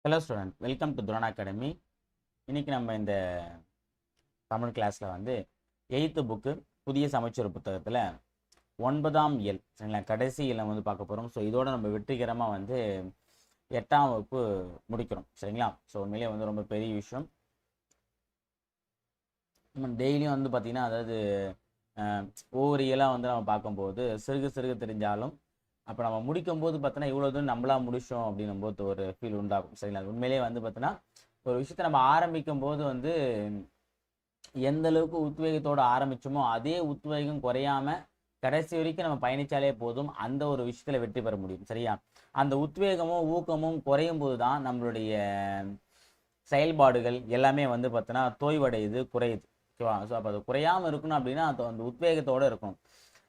Hello student, welcome to துரான் academy. இன்றைக்கி நம்ம இந்த தமிழ் கிளாஸில் வந்து 8th புக்கு புதிய சமச்சீர் புத்தகத்தில் 9ஆம் இயல், சரிங்களா, கடைசி இயலை வந்து பார்க்க போகிறோம். ஸோ இதோட நம்ம வெற்றிகரமாக வந்து 8ஆம் வகுப்பு முடிக்கிறோம், சரிங்களா. ஸோ உண்மையிலேயே வந்து ரொம்ப பெரிய விஷயம். நம்ம டெய்லியும் வந்து பார்த்திங்கன்னா, அதாவது ஒவ்வொரு இயலாக வந்து நம்ம பார்க்கும்போது சிறுக சிறுக தெரிஞ்சாலும் அப்போ நம்ம முடிக்கும் போது பார்த்தோன்னா இவ்வளோ தூரம் நம்மளா முடிச்சோம் அப்படின்னும் போது ஒரு ஃபீல் உண்டாகும், சரிங்களா. உண்மையிலேயே வந்து பார்த்தோன்னா ஒரு விஷயத்தை நம்ம ஆரம்பிக்கும் போது வந்து எந்த அளவுக்கு உத்வேகத்தோடு ஆரம்பிச்சோமோ அதே உத்வேகம் குறையாம கடைசி வரைக்கும் நம்ம பயணிச்சாலே போதும், அந்த ஒரு விஷயத்துல வெற்றி பெற முடியும், சரியா. அந்த உத்வேகமும் ஊக்கமும் குறையும் போது தான் நம்மளுடைய செயல்பாடுகள் எல்லாமே வந்து பார்த்தோன்னா தோய்வடையுது, குறையுது, ஓகேவா. ஸோ அப்போ அது குறையாமல் இருக்கணும் அப்படின்னா அந்த உத்வேகத்தோடு இருக்கணும்.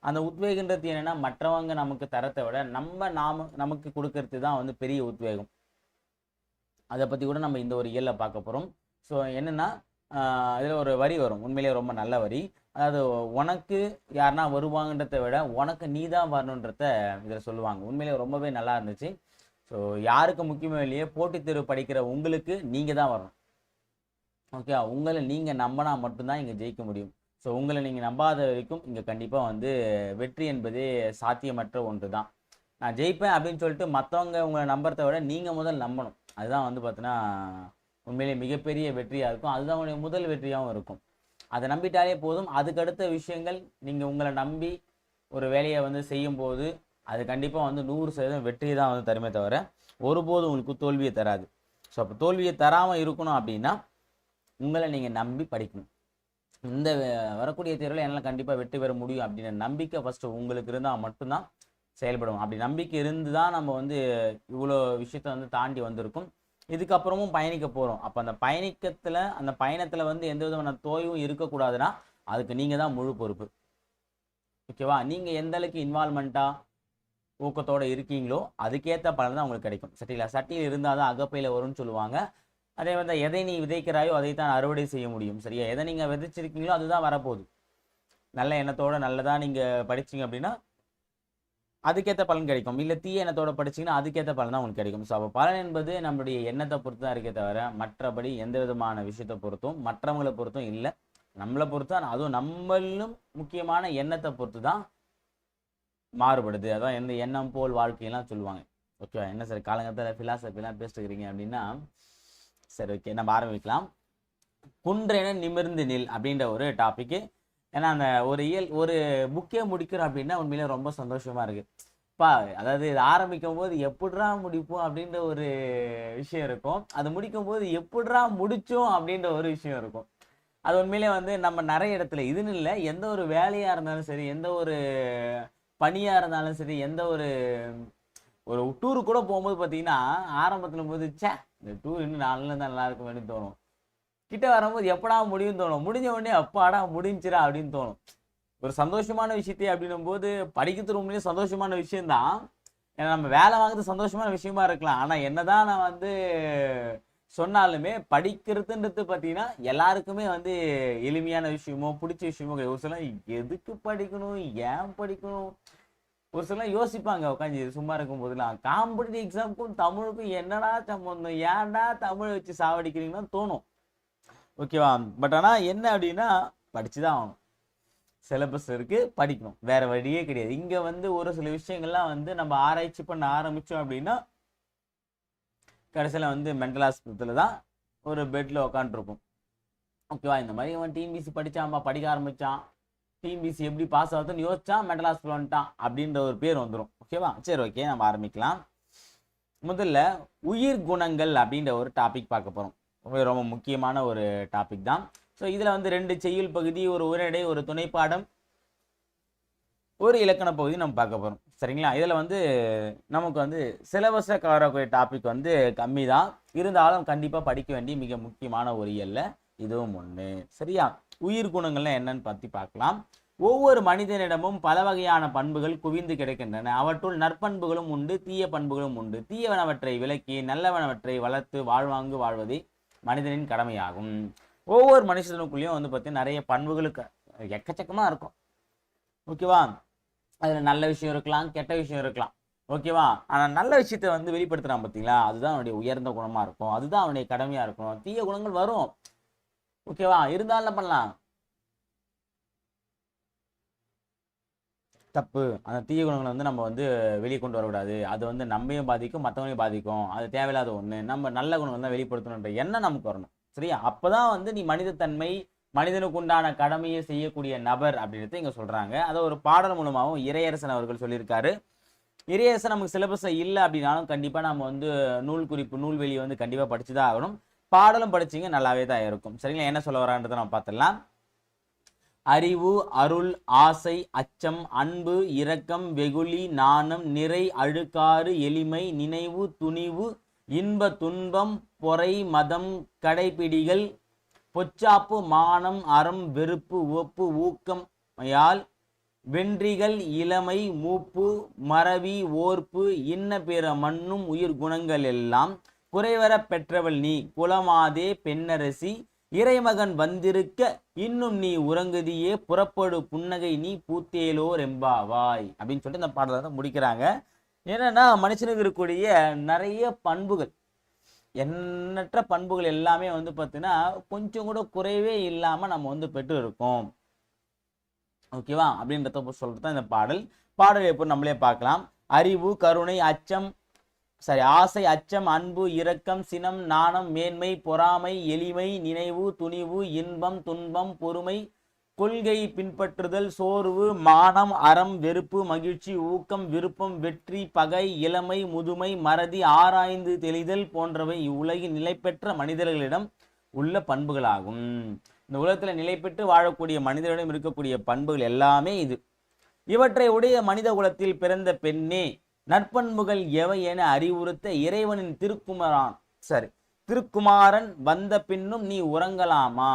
அந்த உத்வேகன்றது என்னன்னா, மற்றவங்க நமக்கு தரத்தை விட நமக்கு கொடுக்கறது தான் வந்து பெரிய உத்வேகம். அதை பற்றி கூட நம்ம இந்த ஒரு இயல்ல பார்க்க போகிறோம். ஸோ என்னன்னா, இதில் ஒரு வரி வரும், உண்மையிலேயே ரொம்ப நல்ல வரி. அதாவது உனக்கு யாருன்னா வருவாங்கன்றதை விட உனக்கு நீ தான் வரணுன்றத இதில் சொல்லுவாங்க. உண்மையிலேயே ரொம்பவே நல்லா இருந்துச்சு. ஸோ யாருக்கு முக்கியமே இல்லையே, போட்டித் தேர்வு படிக்கிற உங்களுக்கு நீங்கள் தான் வரணும், ஓகே. உங்களை நீங்கள் நம்பினா மட்டும்தான் இங்கே ஜெயிக்க முடியும். ஸோ உங்களை நீங்கள் நம்பாத வரைக்கும் இங்கே கண்டிப்பாக வந்து வெற்றி என்பதே சாத்தியமற்ற ஒன்று தான். நான் ஜெயிப்பேன் அப்படின்னு சொல்லிட்டு மற்றவங்க உங்களை நம்புறதை விட நீங்கள் முதல் நம்பணும். அதுதான் வந்து பார்த்தீங்கன்னா உண்மையிலேயே மிகப்பெரிய வெற்றியாக இருக்கும். அதுதான் உங்களுடைய முதல் வெற்றியாகவும் இருக்கும். அதை நம்பிட்டாலே போதும். அதுக்கடுத்த விஷயங்கள் நீங்கள் உங்களை நம்பி ஒரு வேலையை வந்து செய்யும்போது அது கண்டிப்பாக வந்து 100% வெற்றி தான் வந்து தருமே தவிர ஒருபோதும் உங்களுக்கு தோல்வியை தராது. ஸோ அப்போ தோல்வியை தராமல் இருக்கணும் அப்படின்னா உங்களை நீங்கள் நம்பி படிக்கணும். இந்த வரக்கூடிய தேர்வில் என்னால் கண்டிப்பாக வெற்றி பெற முடியும் அப்படின்ற நம்பிக்கை ஃபஸ்ட்டு உங்களுக்கு இருந்தால் மட்டும்தான் செயல்படும். அப்படி நம்பிக்கை இருந்து தான் நம்ம வந்து இவ்வளோ விஷயத்த வந்து தாண்டி வந்திருக்கும். இதுக்கப்புறமும் பயணிக்க போகிறோம். அப்போ அந்த பயணத்தில் வந்து எந்த விதமான தோய்வும் இருக்கக்கூடாதுன்னா அதுக்கு நீங்கள் தான் முழு பொறுப்பு, ஓகேவா. நீங்கள் எந்த அளவுக்கு இன்வால்மெண்ட்டாக ஊக்கத்தோடு இருக்கீங்களோ அதுக்கேற்ற பலன் தான் உங்களுக்கு கிடைக்கும், சரிங்களா. சட்டியில் இருந்தால் தான் அகப்பையில் வரும்னு சொல்லுவாங்க. அதே வந்து எதை நீ விதைக்கிறாயோ அதைத்தான் அறுவடை செய்ய முடியும், சரியா. எதை நீங்கள் விதைச்சிருக்கீங்களோ அதுதான் வரப்போகுது. நல்ல எண்ணத்தோட நல்லதாக நீங்கள் படிச்சிங்க அப்படின்னா அதுக்கேற்ற பலன் கிடைக்கும். இல்லை தீய எண்ணத்தோட படிச்சிங்கன்னா அதுக்கேற்ற பலன் தான் உங்களுக்கு கிடைக்கும். ஸோ அப்போ பலன் என்பது நம்மளுடைய எண்ணத்தை பொறுத்து தான் இருக்கே தவிர மற்றபடி எந்த விதமான விஷயத்தை பொறுத்தும் மற்றவங்களை பொறுத்தும் இல்லை, நம்மளை பொறுத்து தான். அதுவும் நம்மளும் முக்கியமான எண்ணத்தை பொறுத்து தான் மாறுபடுது. அதான் எந்த எண்ணம் போல் வாழ்க்கையெல்லாம் சொல்லுவாங்க, ஓகேவா. என்ன சார் காலங்கத்தில் ஃபிலாசபிலாம் பேசிட்டுக்கிறீங்க அப்படின்னா, சரி ஓகே நம்ம ஆரம்பிக்கலாம். குன்றென நிமிர்ந்து நில் அப்படின்ற ஒரு டாபிக்கு. ஏன்னா அந்த ஒரு புக்கே முடிக்கிறோம் அப்படின்னா உண்மையிலே ரொம்ப சந்தோஷமா இருக்கு. அதாவது இது ஆரம்பிக்கும் போது எப்படிரா முடிப்போம் அப்படின்ற ஒரு விஷயம் இருக்கும். அது முடிக்கும் போது எப்படிரா முடிச்சோம் அப்படின்ற ஒரு விஷயம் இருக்கும். அது உண்மையிலே வந்து நம்ம நிறைய இடத்துல இதுன்னு இல்லை, எந்த ஒரு வேலையா இருந்தாலும் சரி, எந்த ஒரு பணியா இருந்தாலும் சரி, எந்த ஒரு டூரு கூட போகும்போது பார்த்தீங்கன்னா ஆரம்பத்தில் போது இந்த டூர் இன்னும் 4 நாள் தான் நல்லா இருக்கும் அப்படின்னு தோணும். கிட்ட வரும்போது எப்படா முடியும்னு தோணும். முடிஞ்ச உடனே அப்பாடா முடிஞ்சிரா அப்படின்னு தோணும். ஒரு சந்தோஷமான விஷயத்தையே அப்படின்னும் போது படிக்கிறது உண்மையிலேயே சந்தோஷமான விஷயம்தான். ஏன்னா நம்ம வேலை வாங்குறது சந்தோஷமான விஷயமா இருக்கலாம். ஆனால் என்னதான் நான் வந்து சொன்னாலுமே படிக்கிறதுன்றது பார்த்தீங்கன்னா எல்லாருக்குமே வந்து எளிமையான விஷயமோ பிடிச்ச விஷயமோ. ஒரு சில எதுக்கு படிக்கணும், ஏன் படிக்கணும், ஒரு சிலர் யோசிப்பாங்க உட்காந்து சும்மா இருக்கும் போதுலாம். காம்படிட்டிவ் எக்ஸாமுக்கும் தமிழுக்கும் என்னடா சம்பந்தம், ஏன்டா தமிழ் வச்சு சாவடிக்கிறீங்கன்னு தோணும், ஓகேவா. பட் ஆனால் என்ன அப்படின்னா படிச்சு தான் ஆகணும். சிலபஸ் இருக்குது, படிக்கணும், வேறு வழியே கிடையாது. இங்கே வந்து ஒரு சில விஷயங்கள்லாம் வந்து நம்ம ஆராய்ச்சி பண்ண ஆரம்பித்தோம் அப்படின்னா கடைசியில் வந்து மென்டல் ஹாஸ்பிட்டலில் தான் ஒரு பெட்டில் உக்காண்ட்ருக்கும், ஓகேவா. இந்த மாதிரி அவன் டிஎன்பிசி படித்தான்பா, படிக்க ஆரம்பித்தான், டிஎன்பிசி எப்படி பாஸ் ஆகுதுன்னு யோசிச்சான், மென்டல் ஹாஸ்பிட்டல் வந்துட்டான் அப்படின்ற ஒரு பேர் வந்துடும், ஓகேவா. சரி ஓகே நம்ம ஆரம்பிக்கலாம். முதல்ல உயிர் குணங்கள் அப்படின்ற ஒரு டாபிக் பார்க்க போகிறோம். ரொம்ப முக்கியமான ஒரு டாபிக் தான். ஸோ இதில் வந்து 2 செய்யுள் பகுதி, ஒரு உரைநடை, ஒரு துணைப்பாடம், ஒரு இலக்கண பகுதி நம்ம பார்க்க போகிறோம், சரிங்களா. இதில் வந்து நமக்கு வந்து சிலபஸை கவர் ஆகக்கூடிய டாபிக் வந்து கம்மி தான், இருந்தாலும் கண்டிப்பாக படிக்க வேண்டிய மிக முக்கியமான ஒரு இயல்ல இதுவும் ஒன்று, சரியா. உயிர் குணங்கள்லாம் என்னன்னு பற்றி பார்க்கலாம். ஒவ்வொரு மனிதனிடமும் பல வகையான பண்புகள் குவிந்து கிடக்கின்றன. அவற்றுள் நற்பண்புகளும் உண்டு, தீய பண்புகளும் உண்டு. தீயவனவற்றை விலக்கி நல்லவனவற்றை வளர்த்து வாழ்வாங்கு வாழ்வதே மனிதனின் கடமையாகும். ஒவ்வொரு மனுஷனுக்குள்ளேயும் வந்து பார்த்தீங்கன்னா நிறைய பண்புகளுக்கு எக்கச்சக்கமாக இருக்கும், ஓகேவா. அதில் நல்ல விஷயம் இருக்கலாம், கெட்ட விஷயம் இருக்கலாம். ஓகேவா? ஆனா நல்ல விஷயத்த வந்து வெளிப்படுத்துறான் பார்த்தீங்களா? அதுதான் அவனுடைய உயர்ந்த குணமா இருக்கும். அதுதான் அவனுடைய கடமையா இருக்கும். தீய குணங்கள் வரும். ஓகேவா? இருந்தாலும் என்ன பண்ணலாம்? தப்பு. அந்த தீய குணங்கள வந்து நம்ம வந்து வெளிய கொண்டு வரக்கூடாது. அது வந்து நம்மையும் பாதிக்கும், மத்தவங்களையும் பாதிக்கும். அது தேவையில்லாத ஒண்ணு. நம்ம நல்ல குணங்கள் தான் வெளிப்படுத்தணுன்ற எண்ணம் நமக்கு வரணும். சரியா? அப்பதான் வந்து நீ மனிதத்தன்மை, மனிதனுக்கு உண்டான கடமையை செய்யக்கூடிய நபர் அப்படின்றத இங்க சொல்றாங்க. அத ஒரு பாடல் மூலமாவும் இறையரசன் அவர்கள் சொல்லியிருக்காரு. இறையரசன் நமக்கு சிலபஸ்ல இல்ல அப்படின்னாலும் கண்டிப்பா நம்ம வந்து நூல் குறிப்பு, நூல்வெளிய வந்து கண்டிப்பா படிச்சு தான் ஆகணும். பாடலும் படிச்சீங்க நல்லாவே தான் இருக்கும். சரிங்களா? என்ன சொல்ல வரான்றத நம்ம பார்த்துடலாம். அறிவு, அருள், ஆசை, அச்சம், அன்பு, இரக்கம், வெகுளி, நாணம், நிறை, அழுக்காறு, எளிமை, நினைவு, துணிவு, இன்ப, துன்பம், பொறை, மதம், கடைப்பிடிகள், பொச்சாப்பு, மானம், அறம், வெறுப்பு, உவப்பு, ஊக்கம், யால், வென்றிகள், இளமை, மூப்பு, மறவி, ஓர்ப்பு, இன்ன பிற மண்ணும் உயிர் குணங்கள் எல்லாம் குறைவர பெற்றவள் நீ குலமாதே பெண்ணரசி இறைமகன் வந்திருக்க இன்னும் நீ உறங்குதியே புறப்படு புன்னகை நீ பூத்தேலோர் எம்பாவாய் அப்படின்னு சொல்லிட்டு இந்த பாடலை தான் முடிக்கிறாங்க. என்னன்னா மனுஷனுக்கு இருக்கக்கூடிய நிறைய பண்புகள், எண்ணற்ற பண்புகள் எல்லாமே வந்து பார்த்தீங்கன்னா கொஞ்சம் கூட குறைவே இல்லாம நம்ம வந்து பெற்று இருக்கோம். ஓகேவா? அப்படின்றத சொல்றது தான் இந்த பாடல். பாடல் எப்போ நம்மளே பார்க்கலாம். அறிவு, கருணை, ஆசை, அச்சம், அன்பு, இரக்கம், சினம், நாணம், மேன்மை, பொறாமை, எளிமை, நினைவு, துணிவு, இன்பம், துன்பம், பொறுமை, கொள்கை பின்பற்றுதல், சோர்வு, மானம், அறம், வெறுப்பு, மகிழ்ச்சி, ஊக்கம், விருப்பம், வெற்றி, பகை, இளமை, முதுமை, மறதி, ஆராய்ந்து தெளிதல் போன்றவை இவ்வுலகின் நிலை பெற்ற மனிதர்களிடம் உள்ள பண்புகளாகும். இந்த உலகத்துல நிலை பெற்று வாழக்கூடிய மனிதர்களிடம் இருக்கக்கூடிய பண்புகள் எல்லாமே இது. இவற்றை உடைய மனித குலத்தில் பிறந்த பெண்ணே நற்பண்புகள் எவை என அறிவுறுத்த இறைவனின் திருக்குமாரன் வந்த பின்னும் நீ உறங்கலாமா?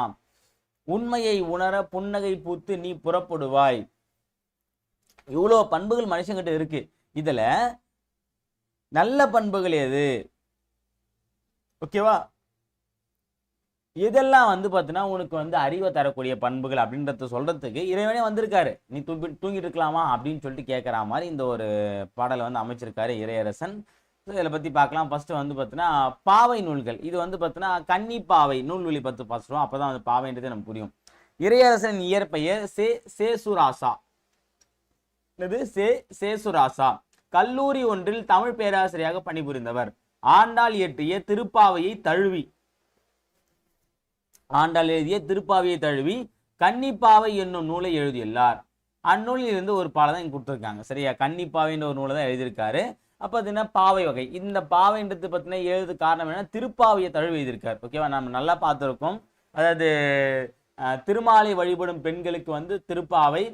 உண்மையை உணர புன்னகை பூத்து நீ புறப்படுவாய். இவ்வளவு பண்புகள் மனுஷங்கிட்ட இருக்கு. இதுல நல்ல பண்புகள் எது? ஓகேவா? இதெல்லாம் வந்து பார்த்தீங்கன்னா உனக்கு வந்து அறிவை தரக்கூடிய பண்புகள் அப்படின்றத சொல்றதுக்கு இறைவனே வந்திருக்காரு. நீ தூங்கிட்டு இருக்கலாமா அப்படின்னு சொல்லிட்டு கேட்குற மாதிரி இந்த ஒரு பாடலை வந்து அமைச்சிருக்காரு இறையரசன். இதில் பற்றி பார்க்கலாம். ஃபர்ஸ்ட் வந்து பார்த்தீங்கன்னா பாவை நூல்கள். இது வந்து பார்த்தீங்கன்னா கன்னி பாவை நூல்வெளி பற்றி பார்த்துருவோம். அப்போ தான் வந்து பாவைன்றதே நமக்கு புரியும். இறையரசன் இயற்பெயர் சேசுராசா. இது சேசுராசா. கல்லூரி ஒன்றில் தமிழ் பேராசிரியராக பணிபுரிந்தவர். ஆண்டாள் இயற்றிய திருப்பாவையை தழுவி கன்னிப்பாவை என்னும் நூலை எழுதியுள்ளார். அந்நூலில் இருந்து ஒரு பாலை தான் இங்க கொடுத்துருக்காங்க. சரியா? கன்னிப்பாவைன்ற ஒரு நூலை தான் எழுதியிருக்காரு. அப்ப அது என்ன பாவை வகை. இந்த பாவைன்றது பத்தின எழுது காரணம் என்ன? திருப்பாவையை தழுவி எழுதியிருக்காரு. ஓகேவா? நம்ம நல்லா பார்த்துருக்கோம். அதாவது திருமாலை வழிபடும் பெண்களுக்கு வந்து திருப்பாவை,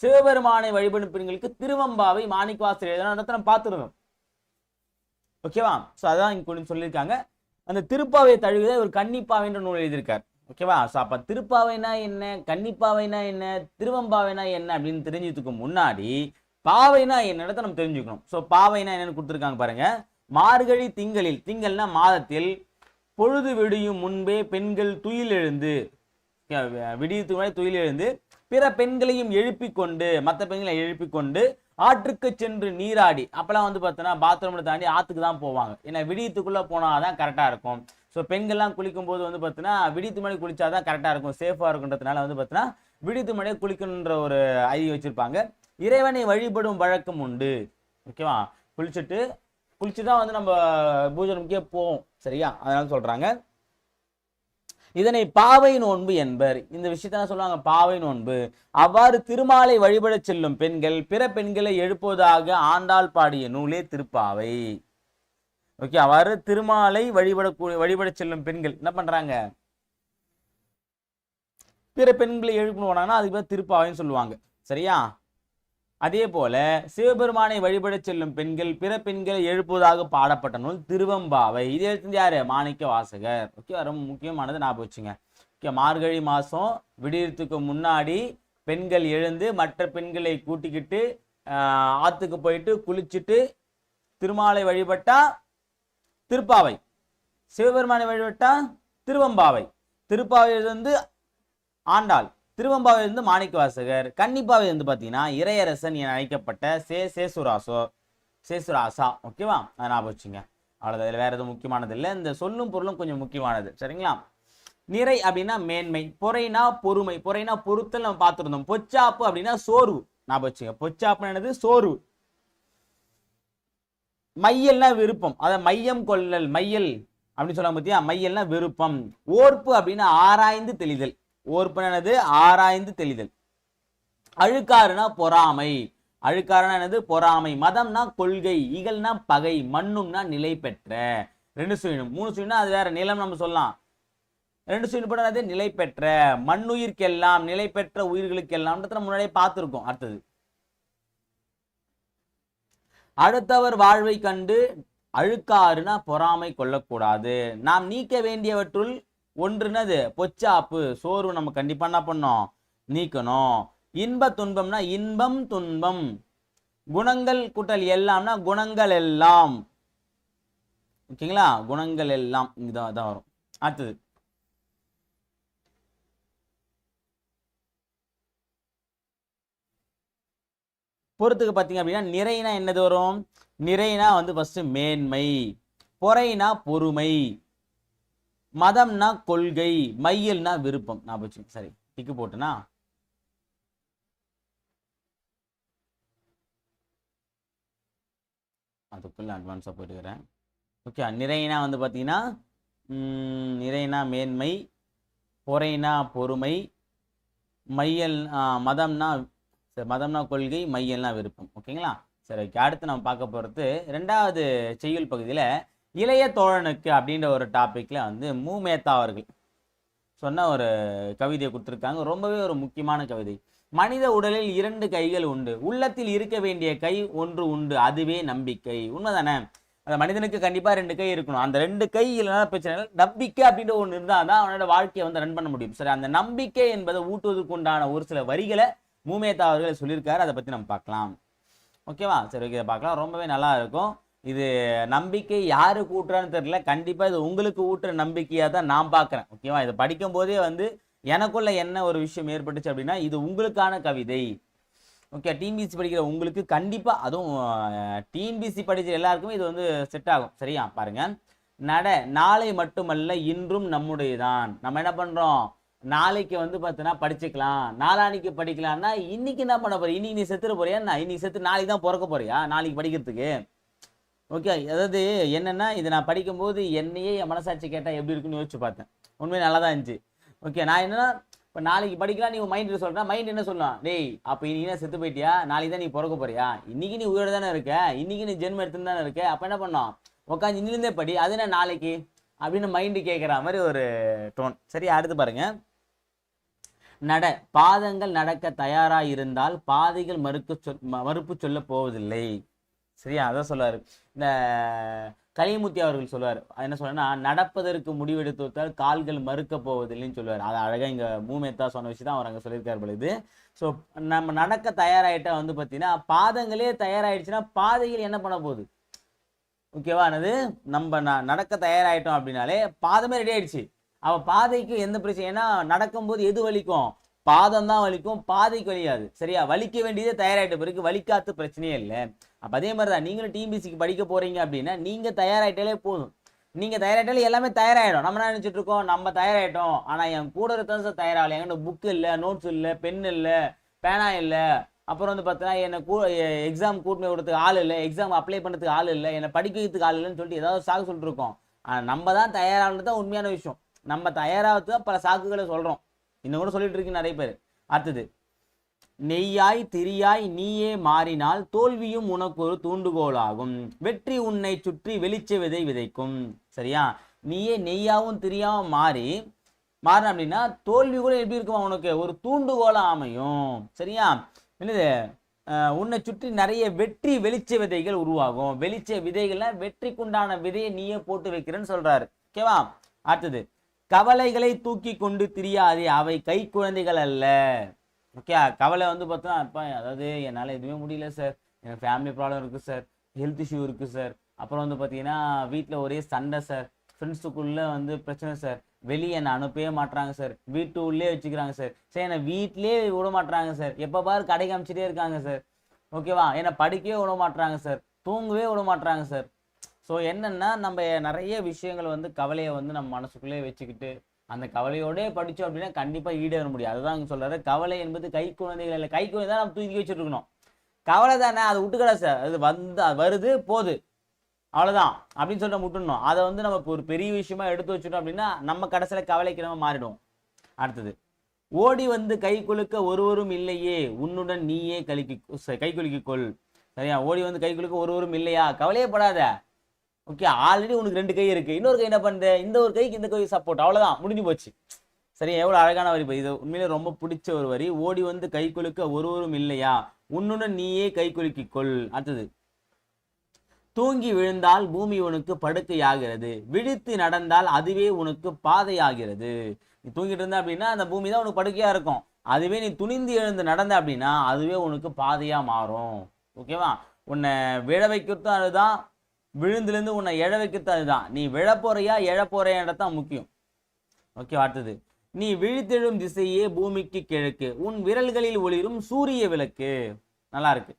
சிவபெருமானை வழிபடும் பெண்களுக்கு திருவம்பாவை மாணிக்கவாசகர் எழுதின நம்ம பார்த்துருந்தோம். ஓகேவா? ஸோ அதான் இங்க கொஞ்சம் சொல்லியிருக்காங்க. அந்த திருப்பாவையை தழுவிதான் ஒரு கன்னிப்பாவைன்ற நூல் எழுதியிருக்கார். ஓகேவா? ஸோ அப்போ திருப்பாவைனா என்ன, கன்னிப்பாவைனா என்ன, திருவம்பாவைனா என்ன அப்படின்னு தெரிஞ்சதுக்கு முன்னாடி பாவைனா என்னன்றதை நம்ம தெரிஞ்சுக்கணும். ஸோ பாவைனா என்னன்னு கொடுத்துருக்காங்க பாருங்க. மார்கழி திங்கள்னா மாதத்தில் பொழுது விடியும் முன்பே பெண்கள் துயில் எழுந்து பிற பெண்களையும் மற்ற பெண்களை எழுப்பி கொண்டு ஆற்றுக்கு சென்று நீராடி, அப்பெல்லாம் வந்து பார்த்தோன்னா பாத்ரூம்ல தாண்டி ஆற்றுக்கு தான் போவாங்க. ஏன்னா விடியத்துக்குள்ளே போனாதான் கரெக்டாக இருக்கும். ஸோ பெண்கள்லாம் குளிக்கும் போது வந்து பார்த்தீங்கன்னா விடியத்து முன்னாடி குளிச்சாதான் கரெக்டாக இருக்கும், சேஃபாக இருக்குன்றதுனால வந்து பார்த்தீங்கன்னா விடியத்து முன்னாடியே குளிக்கணுன்ற ஒரு ஐடியா வச்சிருப்பாங்க. இறைவனை வழிபடும் வழக்கம் உண்டு. ஓகேவா? குளிச்சு தான் வந்து நம்ம பூஜை ரூமுக்கே போவோம். சரியா? அதனால சொல்றாங்க. இதனை பாவை நோன்பு என்பர். இந்த விஷயத்தான் சொல்லுவாங்க பாவை நோன்பு. அவ்வாறு திருமாலை வழிபட செல்லும் பெண்கள் பிற பெண்களை எழுப்புவதாக ஆண்டாள் பாடிய நூலே திருப்பாவை. ஓகே, அவ்வாறு திருமாலை வழிபட செல்லும் பெண்கள் என்ன பண்றாங்க? பிற பெண்களை எழுப்பணும்னா அதுக்கு பேர் திருப்பாவைன்னு சொல்லுவாங்க. சரியா? அதே போல சிவபெருமானை வழிபட செல்லும் பெண்கள் பிற பெண்களை எழுப்புவதாக பாடப்பட்ட நூல் திருவம்பாவை. இது எழுத்து யாரு? மாணிக்க வாசகர். ஓகே, ரொம்ப முக்கியமானது ஞாபகம் வச்சுங்க. ஓகே, மார்கழி மாசம் விடியறதுக்கு முன்னாடி பெண்கள் எழுந்து மற்ற பெண்களை கூட்டிக்கிட்டு ஆத்துக்கு போயிட்டு குளிச்சுட்டு திருமாலை வழிபட்டா திருப்பாவை, சிவபெருமானை வழிபட்டா திருவம்பாவை. திருப்பாவை வந்து ஆண்டாள், திருவம்பாவை இருந்து மாணிக்க வாசகர், கன்னிப்பாவை வந்து பார்த்தீங்கன்னா இறையரசன் என அழைக்கப்பட்ட சேசுராசோ. சேசுராசா. ஓகேவா, அதை ஞாபகம் வச்சுங்க. அவ்வளோதான், இதில் வேறு எதுவும் முக்கியமானது இல்லை. இந்த சொல்லும் பொருளும் கொஞ்சம் முக்கியமானது. சரிங்களா. நிறை அப்படின்னா மேன்மை, பொறைனா பொறுமை, பொறைனா பொறுத்தல் நம்ம பார்த்துருந்தோம். பொச்சாப்பு அப்படின்னா சோர்வு, ஞாபகம் வச்சுங்க. பொச்சாப்பு என்னது, சோர்வு. மையல்னா விருப்பம், அத மையம் கொள்ளல், மையல் அப்படின்னு சொல்ல பத்தியா, மையல்னா விருப்பம். ஓர்ப்பு அப்படின்னா ஆராய்ந்து தெளிதல், ஓர்ப்பு என்னது, ஆராய்ந்து தெளிதல். அழுக்காறுனா பொறாமை, அழுக்காறுனா என்னது, பொறாமை. மதம்னா கொள்கை, இகழ்னா பகை, மண்ணும்னா நிலை பெற்ற. ரெண்டு சுயினும், மூணு சுயினா அது வேற, நிலம் நம்ம சொல்லலாம். ரெண்டு சுயின் போடுறது நிலை பெற்ற, மண்ணுயிர்க்கெல்லாம், நிலை பெற்ற உயிர்களுக்கெல்லாம் முன்னாடியே பார்த்துருக்கோம். அடுத்தது அடுத்தவர் வாழ்வை கண்டு அழுக்காறுனா பொறாமை கொள்ளக்கூடாது. நாம் நீக்க வேண்டியவற்றுள் ஒன்றுனது பொச்சாப்பு, சோர்வு நம்ம கண்டிப்பா என்ன பண்ணோம், நீக்கணும். இன்ப துன்பம்னா இன்பம் துன்பம். குணங்கள் கூட்டல் எல்லாம்னா குணங்கள் எல்லாம். ஓகேங்களா, குணங்கள் எல்லாம் இங்கதான் வரும். அடுத்தது பொறுத்துக்கு பார்த்தீங்க அப்படின்னா நிறைனா என்னது வரும், நிறைனா வந்து ஃபர்ஸ்ட் மேன்மை, பொறைனா பொறுமை, மதம்னா கொள்கை, மையல்னா விருப்பம். நான் போச்சு, சரி டிக்கு போட்டுனா அதுக்குள்ள அட்வான்ஸாக போயிட்டுக்கிறேன். ஓகே, நிறைனா வந்து பார்த்தீங்கன்னா நிறைனா மேன்மை, பொறைனா பொறுமை, மையல் மதம்னா மதம்னா கொள்கை, மையல்னா விருப்பம். ஓகேங்களா, சரி ஓகே. அடுத்து நம்ம பார்க்க போகிறது ரெண்டாவது செய்யுள் பகுதியில் இளைய தோழனுக்கு அப்படின்ற ஒரு டாப்பிக்கில் வந்து மூமேத்தா அவர்கள் சொன்ன ஒரு கவிதையை கொடுத்துருக்காங்க. ரொம்பவே ஒரு முக்கியமான கவிதை. மனித உடலில் 2 கைகள் உண்டு, உள்ளத்தில் இருக்க வேண்டிய கை ஒன்று உண்டு, அதுவே நம்பிக்கை. உண்மைதானே, அந்த மனிதனுக்கு கண்டிப்பாக 2 கை இருக்கணும். அந்த 2 கை இல்லைன்னா பிரச்சனை இல்லை, நம்பிக்கை அப்படின்ற ஒன்று இருந்தால் தான் அவனோட வாழ்க்கையை வந்து ரன் பண்ண முடியும். சரி, அந்த நம்பிக்கை என்பதை ஊட்டுவதற்கு உண்டான ஒரு சில வரிகளை மூமேத்தா அவர்கள் சொல்லியிருக்காரு. அதை பற்றி நம்ம பார்க்கலாம். ஓகேவா, சரி ஓகே, இதை பார்க்கலாம். ரொம்பவே நல்லா இருக்கும். இது நம்பிக்கை யாருக்கு ஊட்டுறான்னு தெரியல, கண்டிப்பாக இது உங்களுக்கு ஊட்டுற நம்பிக்கையாக தான் நான் பார்க்குறேன். ஓகேவா, இதை படிக்கும் போதே வந்து எனக்குள்ள என்ன ஒரு விஷயம் ஏற்பட்டுச்சு அப்படின்னா, இது உங்களுக்கான கவிதை. ஓகே, டிஎன்பிசி படிக்கிற உங்களுக்கு கண்டிப்பாக, அதுவும் டிஎன்பிசி படிக்கிற எல்லாருக்குமே இது வந்து செட் ஆகும். சரியா, பாருங்க. நாளை மட்டுமல்ல இன்றும் நம்முடையதான். நம்ம என்ன பண்ணுறோம், நாளைக்கு வந்து பார்த்தீங்கன்னா படிச்சுக்கலாம், நாளானிக்கு படிக்கலாம்னா இன்னைக்கு என்ன பண்ண போறியா, இன்னைக்கு நீ செத்துற போறியா, இன்னைக்கு செத்து நாளைக்கு தான் பிறக்க போறியா, நாளைக்கு படிக்கிறதுக்கு. ஓகே, அதாவது என்னன்னா, இது நான் படிக்கும்போது என்னையே என் மனசாட்சி கேட்டால் எப்படி இருக்குன்னு யோசிச்சு பார்த்தேன். உண்மையை நல்லா தான் இருந்துச்சு. ஓகே, நான் என்னன்னா இப்போ நாளைக்கு படிக்கலாம் நீ மைண்ட் சொல்கிறேன், மைண்ட் என்ன சொல்லலாம், டேய் அப்போ இன்னைக்கு என்ன செத்து போயிட்டியா, நாளைக்கு தான் நீ பிறக்க போறியா, இன்னைக்கு நீ உயிரோட தானே இருக்க, இன்னைக்கு நீ ஜென்மம் எடுத்துன்னு தானே இருக்க, அப்போ என்ன பண்ணோம், உட்காந்து இன்னிலிருந்தே படி, அது என்ன நாளைக்கு அப்படின்னு மைண்டு கேட்குற மாதிரி ஒரு டோன். சரி, அடுத்து பாருங்க. பாதங்கள் நடக்க தயாராக இருந்தால் பாதைகள் மறுப்பு சொல்ல போவதில்லை. சரியா, அதான் சொல்லுவார் இந்த கலிமுத்தி அவர்கள் சொல்லுவார். என்ன சொல்றேன்னா, நடப்பதற்கு முடிவெடுத்து வைத்தால் கால்கள் மறுக்க போவதில்லைன்னு சொல்லுவார். அது அழகாக இங்கே மூமேத்தா சொன்ன விஷயம் தான் அவர் அங்கே சொல்லியிருக்காரு பொழுது. ஸோ நம்ம நடக்க தயாராகிட்டா வந்து பார்த்தீங்கன்னா, பாதங்களே தயாராகிடுச்சுன்னா பாதைகள் என்ன பண்ண போகுது. ஓகேவா, என்னது நம்ம நடக்க தயாராகிட்டோம் அப்படின்னாலே பாதமே ரெடி ஆயிடுச்சு. அவள் பாதைக்கு எந்த பிரச்சனை, ஏன்னா நடக்கும்போது எது வலிக்கும், பாதம் தான் வலிக்கும், பாதைக்கு வலியாது. சரியா, வலிக்க வேண்டியதே தயாராகிட்ட பிறகு வலிக்காத பிரச்சனையே இல்லை. அப்போ அதே மாதிரி தான் நீங்களும் டிஎன்பிசிக்கு படிக்க போறீங்க அப்படின்னா நீங்கள் தயாராகிட்டாலே போதும். நீங்கள் தயாராகிட்டாலே எல்லாமே தயாராகிடும். நம்ம என்ன நினச்சிட்டு இருக்கோம், நம்ம தயாராகிட்டோம், ஆனால் என் கூட இருக்க தயாராகலை, என்கிட்ட புக்கு இல்லை, நோட்ஸ் இல்லை, பென் இல்லை, பேனா இல்லை, அப்புறம் வந்து பார்த்தீங்கன்னா என்னை எக்ஸாம் கூட்டின்னு விடுறதுக்கு ஆள் இல்லை, எக்ஸாம் அப்ளை பண்ணுறதுக்கு ஆள் இல்லை, என்னை படிக்க வைக்கிறதுக்கு ஆள் இல்லைன்னு சொல்லிட்டு ஏதாவது சாக்கு சொல்லிட்டு இருக்கோம். ஆனால் நம்ம தான் தயாராகிறது தான் உண்மையான விஷயம். நம்ம தயாராகிறது தான் பல சாக்குகளை சொல்கிறோம். இன்னும் கூட சொல்லிட்டு இருக்கு நிறைய பேர். அடுத்தது, நெய்யாய் திரியாய் நீயே மாறினால் தோல்வியும் உனக்கு ஒரு தூண்டுகோலாகும், வெற்றி உன்னை சுற்றி வெளிச்ச விதை விதைக்கும். சரியா, நீயே நெய்யாவும் திரியாவும் மாறின அப்படின்னா தோல்வி கூட எப்படி இருக்குமா, உனக்கு ஒரு தூண்டுகோலா அமையும். சரியா, என்னது, உன்னை சுற்றி நிறைய வெற்றி வெளிச்ச விதைகள் உருவாகும். வெளிச்ச விதைகள்ல வெற்றிக்குண்டான விதையை நீயே போட்டு வைக்கிறேன்னு சொல்றாரு. ஓகேவா, அடுத்தது, கவலைகளை தூக்கி கொண்டு திரியாதே, அவை கை குழந்தைகள் அல்ல. ஓகே, கவலை வந்து பார்த்தோன்னா அப்போ அதாவது என்னால் எதுவுமே முடியல சார், எனக்கு ஃபேமிலி ப்ராப்ளம் இருக்குது சார், ஹெல்த் இஷ்யூ இருக்குது சார், அப்புறம் வந்து பார்த்தீங்கன்னா வீட்டில் ஒரே சண்டை சார், ஃப்ரெண்ட்ஸுக்குள்ளே வந்து பிரச்சனை சார், வெளியே என்னை அனுப்பவே மாட்டுறாங்க சார், வீட்டு உள்ளே வச்சுக்கிறாங்க சார், சரி என்னை வீட்டிலே விட மாட்டுறாங்க சார், எப்போ பாரு கடைக்கு அமிச்சிட்டே இருக்காங்க சார். ஓகேவா, என்னை படிக்கவே விட மாட்டுறாங்க சார், தூங்கவே விட மாட்றாங்க சார். ஸோ என்னன்னா நம்ம நிறைய விஷயங்கள் வந்து கவலையை வந்து நம்ம மனசுக்குள்ளே வச்சுக்கிட்டு அந்த கவலையோடே படித்தோம் அப்படின்னா கண்டிப்பாக ஈடேற முடியாது. அதுதான் அங்கே சொல்கிறாரு, கவலை என்பது கை குழந்தைகள் இல்லை. கை குழந்தை தான் நம்ம தூக்கி வச்சுட்டு இருக்கணும். கவலை தானே, அது விட்டுக்கடா சார், அது வருது போகுது அவ்வளோதான் அப்படின்னு சொல்லிட்டு விட்டுடணும். அதை வந்து நம்ம ஒரு பெரிய விஷயமா எடுத்து வச்சுட்டோம் அப்படின்னா நம்ம கடைசியில் கவலைக்கு நம்ம மாறிடுவோம். அடுத்தது, ஓடி வந்து கை குலுக்க ஒருவரும் இல்லையே உன்னுடன் நீயே கை குலுக்கிக்கொள். சரியா, ஓடி வந்து கை குலுக்க ஒருவரும் இல்லையா, கவலையே படாத. ஓகே, ஆல்ரெடி உனக்கு 2 கை இருக்கு, இன்னொரு கை என்ன பண்ணுது, இந்த ஒரு கைக்கு இந்த கை சப்போர்ட், அவ்வளோதான், முடிஞ்சு போச்சு. சரி, எவ்வளோ அழகான வரி. இது உண்மையிலே ரொம்ப பிடிச்ச ஒரு வரி. ஓடி வந்து கை குலுக்க ஒருவரும் இல்லையா உன்னுடன் நீயே கை குலுக்கிக்கொள். அடுத்தது, தூங்கி விழுந்தால் பூமி உனக்கு படுக்கையாகிறது, விழித்து நடந்தால் அதுவே உனக்கு பாதையாகிறது. நீ தூங்கிட்டு இருந்த அப்படின்னா அந்த பூமி தான் உனக்கு படுக்கையா இருக்கும். அதுவே நீ துணிந்து எழுந்து நடந்த அப்படின்னா அதுவே உனக்கு பாதையா மாறும். ஓகேவா, உன்னை விழ வைக்கிறதும் அதுதான், விழுந்துலேருந்து உன்னை எழ வைக்கிறது அதுதான். நீ விழப்போறையா எழப்போறையான்றதான் முக்கியம். ஓகே, அடுத்தது, நீ விழித்தெழும் திசையே பூமிக்கு கிழக்கு, உன் விரல்களில் ஒளிரும் சூரிய விளக்கு. நல்லா இருக்கு.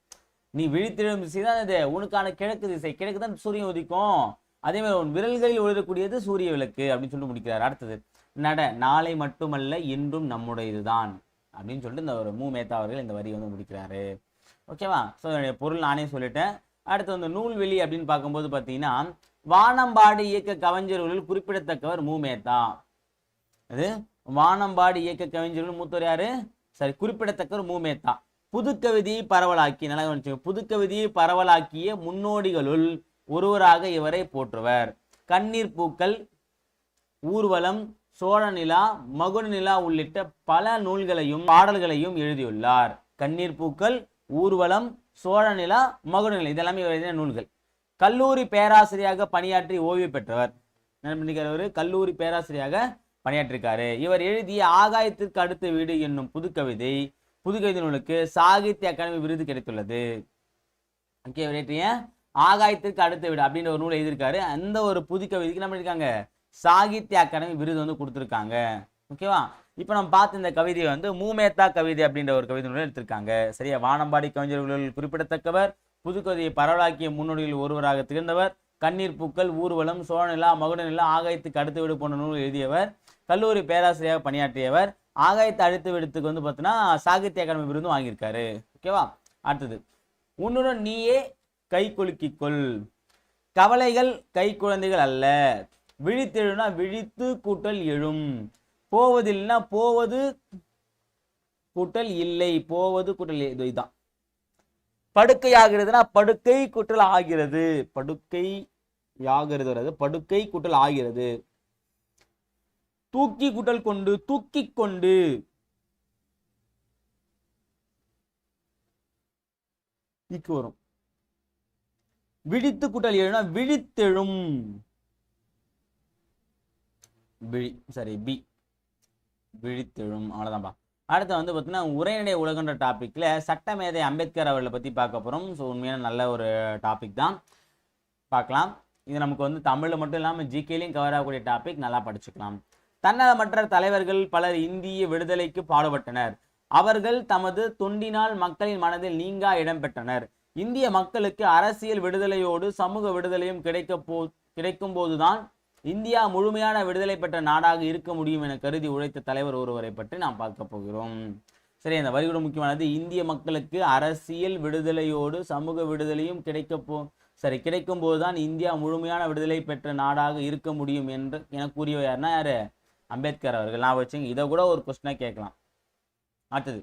நீ விழித்தெழும் திசை தான் இது உனக்கான கிழக்கு திசை, கிழக்கு தான் சூரியன் உதிக்கும். அதே மாதிரி உன் விரல்களில் ஒளிரக்கூடியது சூரிய விளக்கு அப்படின்னு சொல்லிட்டு முடிக்கிறார். அடுத்தது, நாளை மட்டுமல்ல இன்றும் நம்முடைய இதுதான் அப்படின்னு சொல்லிட்டு இந்த ஒரு மேத்தா அவர்கள் இந்த வரி வந்து முடிக்கிறாரு. ஓகேவா, ஸோ பொருள் நானே சொல்லிட்டேன். அடுத்து வந்து நூல்வெளி அப்படின்னு பார்க்கும்போது பார்த்தீங்கன்னா, வானம்பாடி இயக்க கவிஞர்களில் குறிப்பிடத்தக்கவர் மேத்தா. அது வானம்பாடி இயக்க கவிஞர்கள் மூத்தவர் யாரு, சரி, குறிப்பிடத்தக்கவர் மேத்தா. புதுக்கவிதையை பரவலாக்கி, நல்லா கவனிச்சுங்க, புதுக்கவிதையை பரவலாக்கிய முன்னோடிகளுள் ஒருவராக இவரை போற்றுவர். கண்ணீர் பூக்கள், ஊர்வலம், சோழ நிலா, மகுட நிலா உள்ளிட்ட பல நூல்களையும் பாடல்களையும் எழுதியுள்ளார். கண்ணீர் பூக்கள், ஊர்வலம், சோழ நிலா, மகுட நிலா இதெல்லாமே எழுதின நூல்கள். கல்லூரி பேராசிரியராக பணியாற்றி ஓய்வு பெற்றவர். என்ன பண்ணிருக்காரு, கல்லூரி பேராசிரியராக பணியாற்றிருக்காரு. இவர் எழுதிய ஆகாயத்திற்கு அடுத்த வீடு என்னும் புதுக்கவிதை நூலுக்கு சாகித்ய அகாடமி விருது கிடைத்துள்ளது. ஓகே, இவர் எழுதிய ஆகாயத்திற்கு அடுத்த வீடு அப்படின்ற ஒரு நூல் எழுதியிருக்காரு. அந்த ஒரு புதுக்கவிதைக்கு என்ன பண்ணிருக்காங்க, சாகித்ய அகாடமி விருது வந்து கொடுத்துருக்காங்க. ஓகேவா, இப்போ நம்ம பார்த்த இந்த கவிதையை வந்து மேத்தா கவிதை அப்படின்ற ஒரு கவிதை நூல் எடுத்திருக்காங்க. சரியா, வானம்பாடி கவிஞர்களில் குறிப்பிடத்தக்கவர், புதுக்கவிதையை பரவலாக்கிய முன்னோடிகளில் ஒருவராக திகழ்ந்தவர், கண்ணீர் பூக்கள், ஊர்வலம், சோழ நிலா, மகுட நிலா, ஆகாயத்துக்கு அடுத்த வீடு போன்ற நூல் எழுதியவர், கல்லூரி பேராசிரியராக பணியாற்றியவர், ஆகாயத்தை அடுத்த வீடுத்துக்கு வந்து பார்த்தீங்கன்னா சாகித்ய அகாடமி விருதும் வாங்கியிருக்காரு. ஓகேவா, அடுத்தது, உன்னுடன் நீயே கை குலுக்கிக்கொள். கவலைகள் கை குழந்தைகள் அல்ல. விழித்தெழுனா விழித்து கூட்டல் எழும். போவதில்லைன்னா போவது கூட்டல் இல்லை, போவது கூட்டல் இதுதான். படுக்கையாகிறதுனா படுக்கை கூட்டல் ஆகிறது, படுக்கை யாகிறது, படுக்கை கூட்டல் ஆகிறது. தூக்கி கூட்டல் கொண்டு, தூக்கி கொண்டு. வரும். விழித்து கூட்டல் எழுனா விழித்தெழும். சரி, பி விழித்தெழும். அவ்வளவுதான்பா. அடுத்து வந்து பார்த்தீங்கன்னா உரைநடை உலகன்ற டாபிக்ல சட்டமேதை அம்பேத்கர் அவர்களை பத்தி பார்க்க போறோம். ஸோ உண்மையான நல்ல ஒரு டாபிக் தான், பார்க்கலாம். இது நமக்கு வந்து தமிழ்ல மட்டும் இல்லாமல் ஜிகேலையும் கவர் ஆகக்கூடிய டாபிக், நல்லா படிச்சுக்கலாம். தன்னலமற்ற தலைவர்கள் பலர் இந்திய விடுதலைக்கு பாடுபட்டனர். அவர்கள் தமது தொண்டினால் மக்களின் மனதில் நீங்கா இடம் பெற்றனர். இந்திய மக்களுக்கு அரசியல் விடுதலையோடு சமூக விடுதலையும் கிடைக்கும் போதுதான் இந்தியா முழுமையான விடுதலை பெற்ற நாடாக இருக்க முடியும் என கருதி உழைத்த தலைவர் ஒருவரை பற்றி நாம் பார்க்க போகிறோம். சரி, இந்த வரி கூட முக்கியமானது. இந்திய மக்களுக்கு அரசியல் விடுதலையோடு சமூக விடுதலையும் கிடைக்கும் போதுதான் இந்தியா முழுமையான விடுதலை பெற்ற நாடாக இருக்க முடியும் என கூறியவர் யாருன்னா யாரு, அம்பேத்கர் அவர்கள். நான் வச்சுங்க, இதை கூட ஒரு கொஸ்டினா கேட்கலாம். அடுத்தது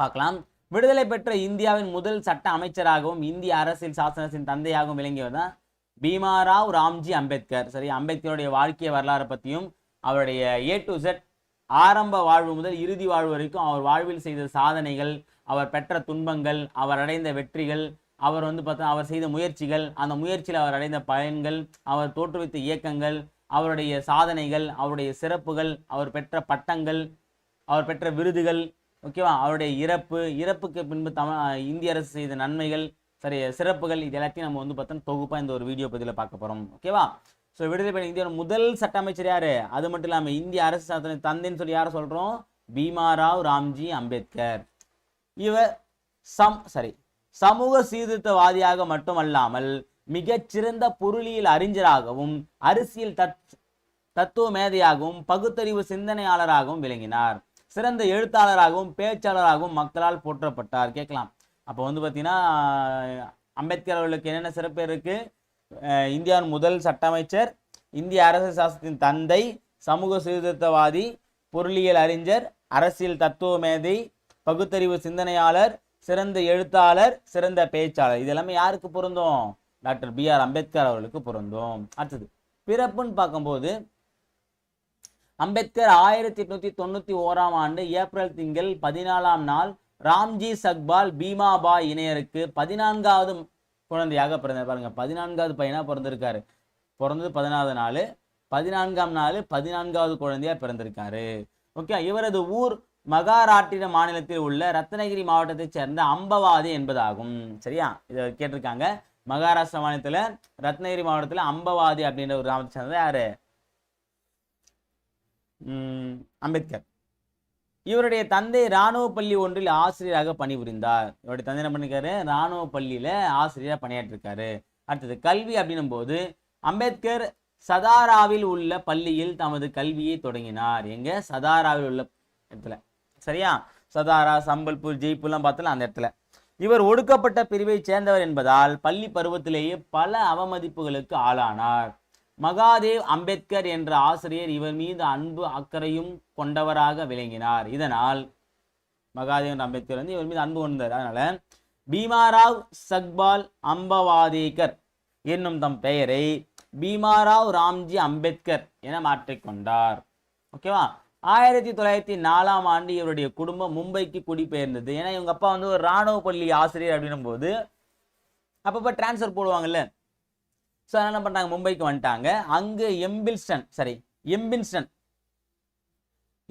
பார்க்கலாம். விடுதலை பெற்ற இந்தியாவின் முதல் சட்ட அமைச்சராகவும் இந்திய அரசியல் சாசனத்தின் தந்தையாகவும் விளங்கியவர் தான் பீமாராவ் ராம்ஜி அம்பேத்கர். சரி, அம்பேத்கருடைய வாழ்க்கை வரலாறு பற்றியும் அவருடைய A to Z ஆரம்ப வாழ்வு முதல் இறுதி வாழ்வு வரைக்கும் அவர் வாழ்வில் செய்த சாதனைகள், அவர் பெற்ற துன்பங்கள், அவர் அடைந்த வெற்றிகள், அவர் வந்து பார்த்தா அவர் செய்த முயற்சிகள், அந்த முயற்சியில் அவர் அடைந்த பயன்கள், அவர் தோற்றுவித்த இயக்கங்கள், அவருடைய சாதனைகள், அவருடைய சிறப்புகள், அவர் பெற்ற பட்டங்கள், அவர் பெற்ற விருதுகள், ஓகேவா, அவருடைய இறப்புக்கு பின்பு இந்திய அரசு செய்த நன்மைகள், சரி, சிறப்புகள், இது எல்லாத்தையும் நம்ம வந்து பார்த்தோம் தொகுப்பாக இந்த ஒரு வீடியோ பதிவில் பார்க்க போகிறோம். ஓகேவா, ஸோ விடுதலை பெற்ற இந்தியாவோட முதல் சட்ட அமைச்சர் யாரு, அது மட்டும் இல்லாமல் இந்திய அரசு சாசன தந்தைன்னு சொல்லி யாரை சொல்கிறோம், பீமாராவ் ராம்ஜி அம்பேத்கர். இவர் சமூக சீர்திருத்தவாதியாக மட்டுமல்லாமல் மிகச்சிறந்த பொருளியல் அறிஞராகவும் அரசியல் தத்துவ மேதையாகவும் பகுத்தறிவு சிந்தனையாளராகவும் விளங்கினார். சிறந்த எழுத்தாளராகவும் பேச்சாளராகவும் மக்களால் போற்றப்பட்டார். கேட்கலாம், அப்போ வந்து பார்த்தீங்கன்னா அம்பேத்கர் அவர்களுக்கு என்னென்ன சிறப்பு இருக்கு? இந்தியாவின் முதல் சட்ட அமைச்சர், இந்திய அரசியல் சாசனத்தின் தந்தை, சமூக சீர்திருத்தவாதி, பொருளியல் அறிஞர், அரசியல் தத்துவ மேதை, பகுத்தறிவு சிந்தனையாளர், சிறந்த எழுத்தாளர், சிறந்த பேச்சாளர். இது எல்லாமே யாருக்கு பொருந்தும்? டாக்டர் BR அம்பேத்கர் அவர்களுக்கு பொருந்தும். அடுத்தது பிறப்புன்னு பார்க்கும்போது அம்பேத்கர் 1891 ஆண்டு ஏப்ரல் திங்கள் 14ஆம் நாள் ராம்ஜி சக்பால் பீமாபாய் இணையருக்கு 14வது குழந்தையாக பிறந்தார். பாருங்க, 14வது பையனா பிறந்திருக்காரு. பிறந்தது 14வது நாள், 14ஆம் நாள் 14வது குழந்தையா பிறந்திருக்காரு. ஓகே, இவரது ஊர் மகாராஷ்டிர மாநிலத்தில் உள்ள ரத்னகிரி மாவட்டத்தை சேர்ந்த அம்பவாதி என்பதாகும். சரியா, இதை கேட்டிருக்காங்க. மகாராஷ்டிரா மாநிலத்துல ரத்னகிரி மாவட்டத்துல அம்பவாதி அப்படின்ற ஒரு கிராமத்தை சேர்ந்தது யாரு? அம்பேத்கர். இவருடைய தந்தை இராணுவ பள்ளி ஒன்றில் ஆசிரியராக பணிபுரிந்தார். இவருடைய தந்தை என்ன பண்ணிருக்காரு? இராணுவ பள்ளியில ஆசிரியராக பணியாற்றிருக்காரு. அடுத்தது கல்வி அப்படின்னும் போது அம்பேத்கர் சதாராவில் உள்ள பள்ளியில் தமது கல்வியை தொடங்கினார். எங்க? சதாராவில் உள்ள இடத்துல. சரியா, சதாரா, சம்பல்பூர், ஜெய்ப்பூர்லாம் பார்த்தலாம் அந்த இடத்துல. இவர் ஒடுக்கப்பட்ட பிரிவை சேர்ந்தவர் என்பதால் பள்ளி பருவத்திலேயே பல அவமதிப்புகளுக்கு ஆளானார். மகாதேவ் அம்பேத்கர் என்ற ஆசிரியர் இவர் மீது அன்பு அக்கறையும் கொண்டவராக விளங்கினார். இதனால் மகாதேவ் அம்பேத்கர் வந்து இவர் மீது அன்பு கொண்டார். அதனால பீமாராவ் சக்பால் அம்பவாதேகர் என்னும் தம் பெயரை பீமாராவ் ராம்ஜி அம்பேத்கர் என மாற்றிக்கொண்டார். ஓகேவா. 1904ஆம் ஆண்டு இவருடைய குடும்பம் மும்பைக்கு குடிபெயர்ந்தது. ஏன்னா இவங்க அப்பா வந்து ஒரு இராணுவ பள்ளி ஆசிரியர் அப்படின்னும் போது அப்பப்போ டிரான்ஸ்ஃபர் போடுவாங்கல்ல. ஸோ அதனால் என்ன பண்ணாங்க? மும்பைக்கு வந்துட்டாங்க. அங்கு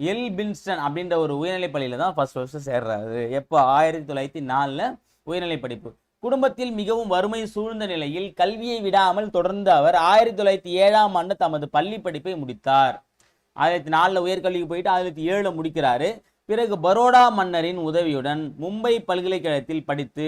எல்பின்ஸ்டன் அப்படின்ற ஒரு உயர்நிலை பள்ளியில தான் ஃபர்ஸ்ட் சேர்றாரு. எப்போ? 1904 உயர்நிலை படிப்பு. குடும்பத்தில் மிகவும் வறுமை சூழ்ந்த நிலையில் கல்வியை விடாமல் தொடர்ந்து அவர் 1907ஆம் ஆண்டு தமது பள்ளி படிப்பை முடித்தார். 1904 உயர்கல்விக்கு போயிட்டு 1907 முடிக்கிறாரு. பிறகு பரோடா மன்னரின் உதவியுடன் மும்பை பல்கலைக்கழகத்தில் படித்து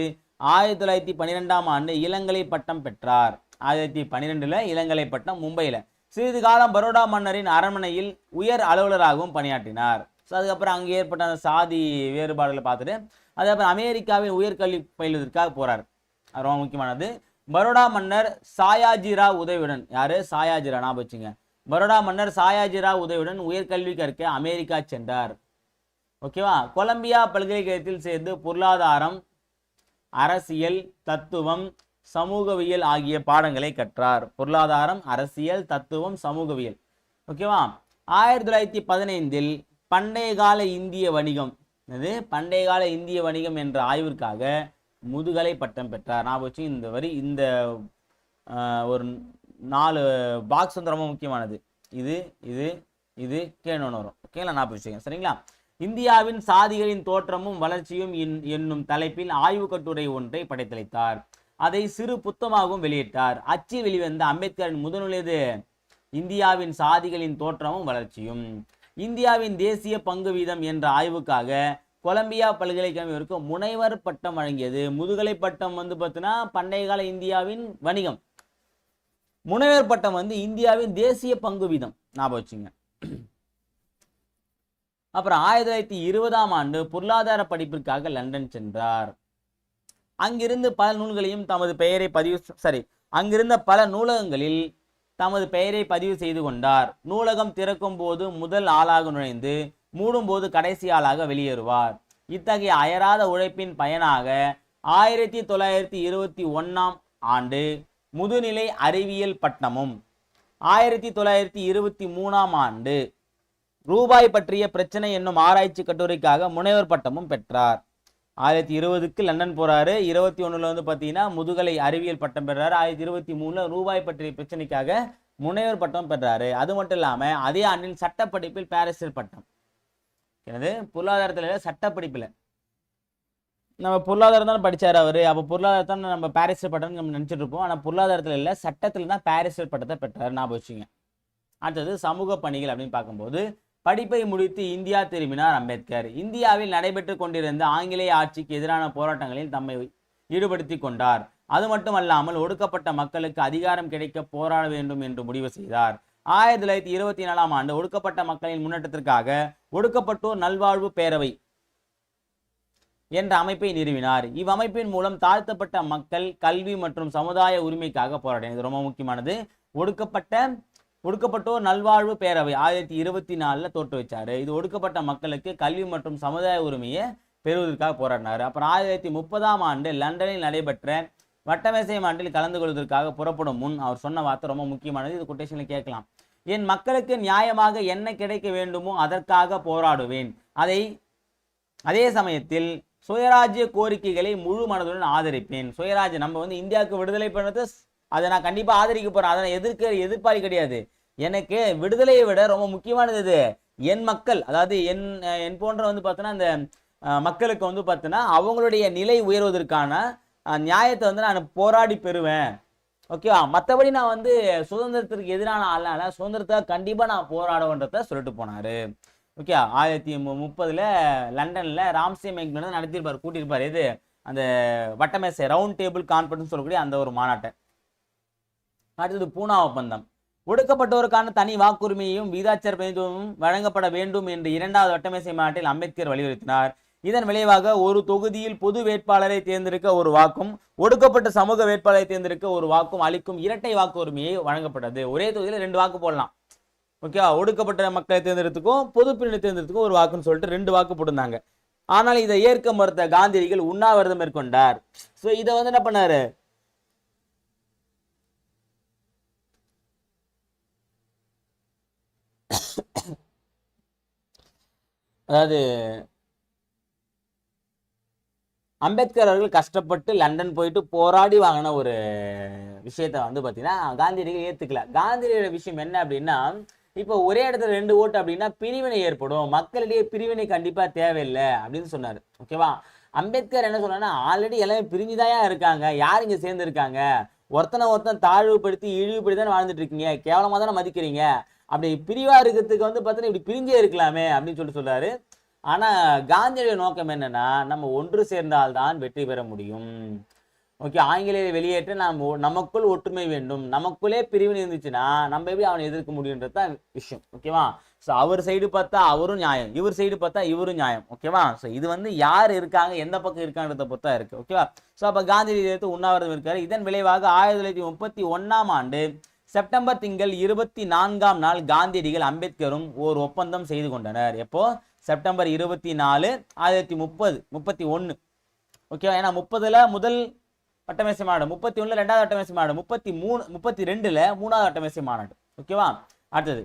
1912ஆம் ஆண்டு இளங்கலை பட்டம் பெற்றார். 1912 இளங்கலை பட்டம் மும்பையில. சிறிது காலம் பரோடா மன்னரின் அரண்மனையில் உயர் அலுவலராகவும் பணியாற்றினார். ஸோ அதுக்கப்புறம் அங்கே ஏற்பட்ட அந்த சாதி வேறுபாடுகளை பார்த்துட்டு அதுக்கப்புறம் அமெரிக்காவில் உயர்கல்வி பயிலுவதற்காக போறார். அது ரொம்ப முக்கியமானது. பரோடா மன்னர் சாயாஜிராவ் உதவியுடன், யாரு? சாயாஜிரா, ஞாபகம் வச்சுங்க. பரோடா மன்னர் சாயாஜிராவ் உதவியுடன் உயர்கல்வி கற்க அமெரிக்கா சென்றார். ஓகேவா. கொலம்பியா பல்கலைக்கழகத்தில் சேர்ந்து பொருளாதாரம், அரசியல், தத்துவம், சமூகவியல் ஆகிய பாடங்களை கற்றார். பொருளாதாரம், அரசியல், தத்துவம், சமூகவியல். ஓகேவா. 1915 பண்டைய கால இந்திய வணிகம் என்ற ஆய்விற்காக முதுகலை பட்டம் பெற்றார். நான் வச்சு இந்த வரி இந்த ஒரு 4 பாக்ஸ் வந்து ரொம்ப முக்கியமானது. இது கேணுன்னு வரும். ஓகேங்களா, நான் வச்சுக்கேன். சரிங்களா. இந்தியாவின் சாதிகளின் தோற்றமும் வளர்ச்சியும் என்னும் தலைப்பில் ஆய்வு கட்டுரை ஒன்றை படைத்தளித்தார். அதை சிறு புத்தகமாகவும் வெளியிட்டார். அச்சில் வெளிவந்த அம்பேத்கரின் முதல்நூல் எது? இந்தியாவின் சாதிகளின் தோற்றமும் வளர்ச்சியும். இந்தியாவின் தேசிய பங்கு வீதம் என்ற ஆய்வுக்காக கொலம்பியா பல்கலைக்கழகம் இவருக்கு முனைவர் பட்டம் வழங்கியது. முதுகலை பட்டம் வந்து பார்த்தீங்கன்னா பண்டைய கால இந்தியாவின் வணிகம். முனைவர் பட்டம் வந்து இந்தியாவின் தேசிய பங்கு வீதம். ஞாபகம் வச்சுங்க. அப்புறம் 1920ஆம் ஆண்டு பொருளாதார படிப்பிற்காக லண்டன் சென்றார். அங்கிருந்து பல நூல்களையும் தமது பெயரை அங்கிருந்த பல நூலகங்களில் தமது பெயரை பதிவு செய்து கொண்டார். நூலகம் திறக்கும் போது முதல் ஆளாக நுழைந்து மூடும் போது கடைசி ஆளாக வெளியேறுவார். இத்தகைய அயராத உழைப்பின் பயனாக 1921ஆம் ஆண்டு முதுநிலை அறிவியல் பட்டமும் 1923ஆம் ஆண்டு ரூபாய் பற்றிய பிரச்சனை என்னும் ஆராய்ச்சி கட்டுரைக்காக முனைவர் பட்டமும் பெற்றார். 1920க்கு லண்டன் போறாரு. 21ல வந்து பார்த்தீங்கன்னா முதுகலை அறிவியல் பட்டம் பெறாரு. 1923ல ரூபாய் பற்றிய பிரச்சனைக்காக முனைவர் பட்டம் பெறாரு. அது மட்டும் இல்லாம அதே ஆண்டில் சட்டப்படிப்பில் பாரிஸ்டர் பட்டம். எனது பொருளாதாரத்துல சட்டப்படிப்பில் நம்ம பொருளாதாரம் தான் படிச்சாரு அவரு. அப்போ பொருளாதாரத்தான் நம்ம பாரிஸ்டர் பட்டம் நம்ம நினைச்சிட்டு இருப்போம். ஆனா பொருளாதாரத்துல இல்ல, சட்டத்துல தான் பாரிஸ்டர் பட்டத்தை பெற்றாரு. ஞாபகம் வச்சுங்க. அடுத்தது சமூக பணிகள் அப்படின்னு பார்க்கும்போது படிப்பை முடித்து இந்தியா திரும்பினார் அம்பேத்கர். இந்தியாவில் நடைபெற்று கொண்டிருந்த ஆங்கிலேய ஆட்சிக்கு எதிரான போராட்டங்களில் தம்மை ஈடுபடுத்தி கொண்டார். அது மட்டுமல்லாமல் ஒடுக்கப்பட்ட மக்களுக்கு அதிகாரம் கிடைக்க போராட வேண்டும் என்று முடிவு செய்தார். 1924ஆம் ஆண்டு ஒடுக்கப்பட்ட மக்களின் முன்னேற்றத்திற்காக ஒடுக்கப்பட்டோர் நல்வாழ்வு பேரவை என்ற அமைப்பை நிறுவினார். இவ்வமைப்பின் மூலம் தாழ்த்தப்பட்ட மக்கள் கல்வி மற்றும் சமுதாய உரிமைக்காக போராடினார். இது ரொம்ப முக்கியமானது. ஒடுக்கப்பட்டோர் நல்வாழ்வு பேரவை 1924 தோற்று வச்சாரு. இது ஒடுக்கப்பட்ட மக்களுக்கு கல்வி மற்றும் சமுதாய உரிமையை பெறுவதற்காக போராடினார். அப்புறம் 1930ஆம் ஆண்டு லண்டனில் நடைபெற்ற வட்டமேசை மாநாட்டில் கலந்து கொள்வதற்காக புறப்படும் முன் அவர் சொன்ன வார்த்தை ரொம்ப முக்கியமானது. இது கொட்டேஷன்ல கேட்கலாம். என் மக்களுக்கு நியாயமாக என்ன கிடைக்க வேண்டுமோ அதற்காக போராடுவேன். அதே சமயத்தில் சுயராஜ்ய கோரிக்கைகளை முழு மனதுடன் ஆதரிப்பேன். சுயராஜ்யம் நம்ம இந்தியாவுக்கு விடுதலை பண்ணது, அதை நான் கண்டிப்பா ஆதரிக்க போறேன். அதை எதிர்ப்பாளி கிடையாது. எனக்கு விடுதலையை விட ரொம்ப முக்கியமானது இது என் மக்கள், அதாவது என் போன்ற பார்த்தோன்னா அந்த மக்களுக்கு பார்த்தோன்னா அவங்களுடைய நிலை உயர்வதற்கான நியாயத்தை நான் போராடி பெறுவேன். ஓகேவா? மற்றபடி நான் சுதந்திரத்திற்கு எதிரான ஆளால சுதந்திரத்தை கண்டிப்பா நான் போராடுவேன்றத சொல்லிட்டு போனாரு. ஓகே, 1930 லண்டன்ல ராம்சே மெக்டொனால்ட் நடத்தியிருப்பார், கூட்டியிருப்பார். இது அந்த வட்டமேசை ரவுண்ட் டேபிள் கான்ஃபரன்ஸ் சொல்லக்கூடிய அந்த ஒரு மாநாட்டை. அடுத்தது பூனா ஒப்பந்தம். ஒடுக்கப்பட்டோருக்கான தனி வாக்குரிமையும் விகிதாச்சார பிரதிநிதித்துவமும் வழங்கப்பட வேண்டும் என்று 2வது வட்டமேசை மாநாட்டில் அம்பேத்கர் வலியுறுத்தினார். இதன் விளைவாக ஒரு தொகுதியில் பொது வேட்பாளரை தேர்ந்தெடுக்க ஒரு வாக்கும் ஒடுக்கப்பட்ட சமூக வேட்பாளரை தேர்ந்தெடுக்க ஒரு வாக்கும் அளிக்கும் இரட்டை வாக்குரிமையை வழங்கப்பட்டது. ஒரே தொகுதியில் 2 வாக்கு போடலாம். ஓகே, ஒடுக்கப்பட்ட மக்களை தேர்ந்தெடுத்துக்கும் பொது பிரிவினை தேர்ந்தெடுத்துக்கும் ஒரு வாக்குன்னு சொல்லிட்டு 2 வாக்கு போட்டிருந்தாங்க. ஆனால் இதை ஏற்க மறுத்த காந்தியடிகள் உண்ணாவிரதம் மேற்கொண்டார். ஸோ இதை என்ன பண்ணாரு, அதாவது அம்பேத்கர் அவர்கள் கஷ்டப்பட்டு லண்டன் போயிட்டு போராடி வாங்கின ஒரு விஷயத்த பார்த்தீங்கன்னா காந்தியடிகள் ஏத்துக்கல. காந்தியடியோட விஷயம் என்ன அப்படின்னா, இப்போ ஒரே இடத்துல 2 ஓட்டு அப்படின்னா பிரிவினை ஏற்படும், மக்களிடையே பிரிவினை கண்டிப்பா தேவையில்லை அப்படின்னு சொன்னாரு. ஓகேவா? அம்பேத்கர் என்ன சொன்னான்னா, ஆல்ரெடி எல்லாமே பிரிஞ்சுதாயா இருக்காங்க, யார் இங்க சேர்ந்து இருக்காங்க, ஒருத்தன் தாழ்வுபடுத்தி இழிவுபடுத்தி தானே வாழ்ந்துட்டு இருக்கீங்க, கேவலமா தானே மதிக்கிறீங்க, அப்படி பிரிவா இருக்கிறதுக்கு பார்த்தீங்கன்னா இப்படி பிரிஞ்சே இருக்கலாமே அப்படின்னு சொல்லிட்டு சொல்றாரு. ஆனா காந்தியுடைய நோக்கம் என்னன்னா, நம்ம ஒன்று சேர்ந்தால்தான் வெற்றி பெற முடியும். ஓகே, ஆங்கிலேயரை வெளியேற்ற நமக்குள் ஒற்றுமை வேண்டும், நமக்குள்ளே பிரிவினை இருந்துச்சுன்னா நம்ம எப்படி அவனை எதிர்க்க முடியுன்றதுதான் விஷயம். ஓகேவா? ஸோ அவர் சைடு பார்த்தா அவரும் நியாயம், இவர் சைடு பார்த்தா இவரும் நியாயம். ஓகேவா? ஸோ இது யார் இருக்காங்க, எந்த பக்கம் இருக்கான்றத பொறுத்தா இருக்கு. ஓகேவா? ஸோ அப்ப காந்தியடி எடுத்து உண்ணாவிரதம் இருக்காரு. இதன் விளைவாக 1931ஆம் ஆண்டு செப்டம்பர் திங்கள் 24ஆம் நாள் காந்தியடிகள் அம்பேத்கரும் ஒரு ஒப்பந்தம் செய்து கொண்டனர். எப்போ? செப்டம்பர் 24, 1931. ஓகேவா? ஏன்னா 30ல முதல் வட்டமேசை மாநாடு, 31ல 2வது வட்டமேசை மாநாடு, 32ல 3வது வட்டமேசை மாநாடு. ஓகேவா? அடுத்தது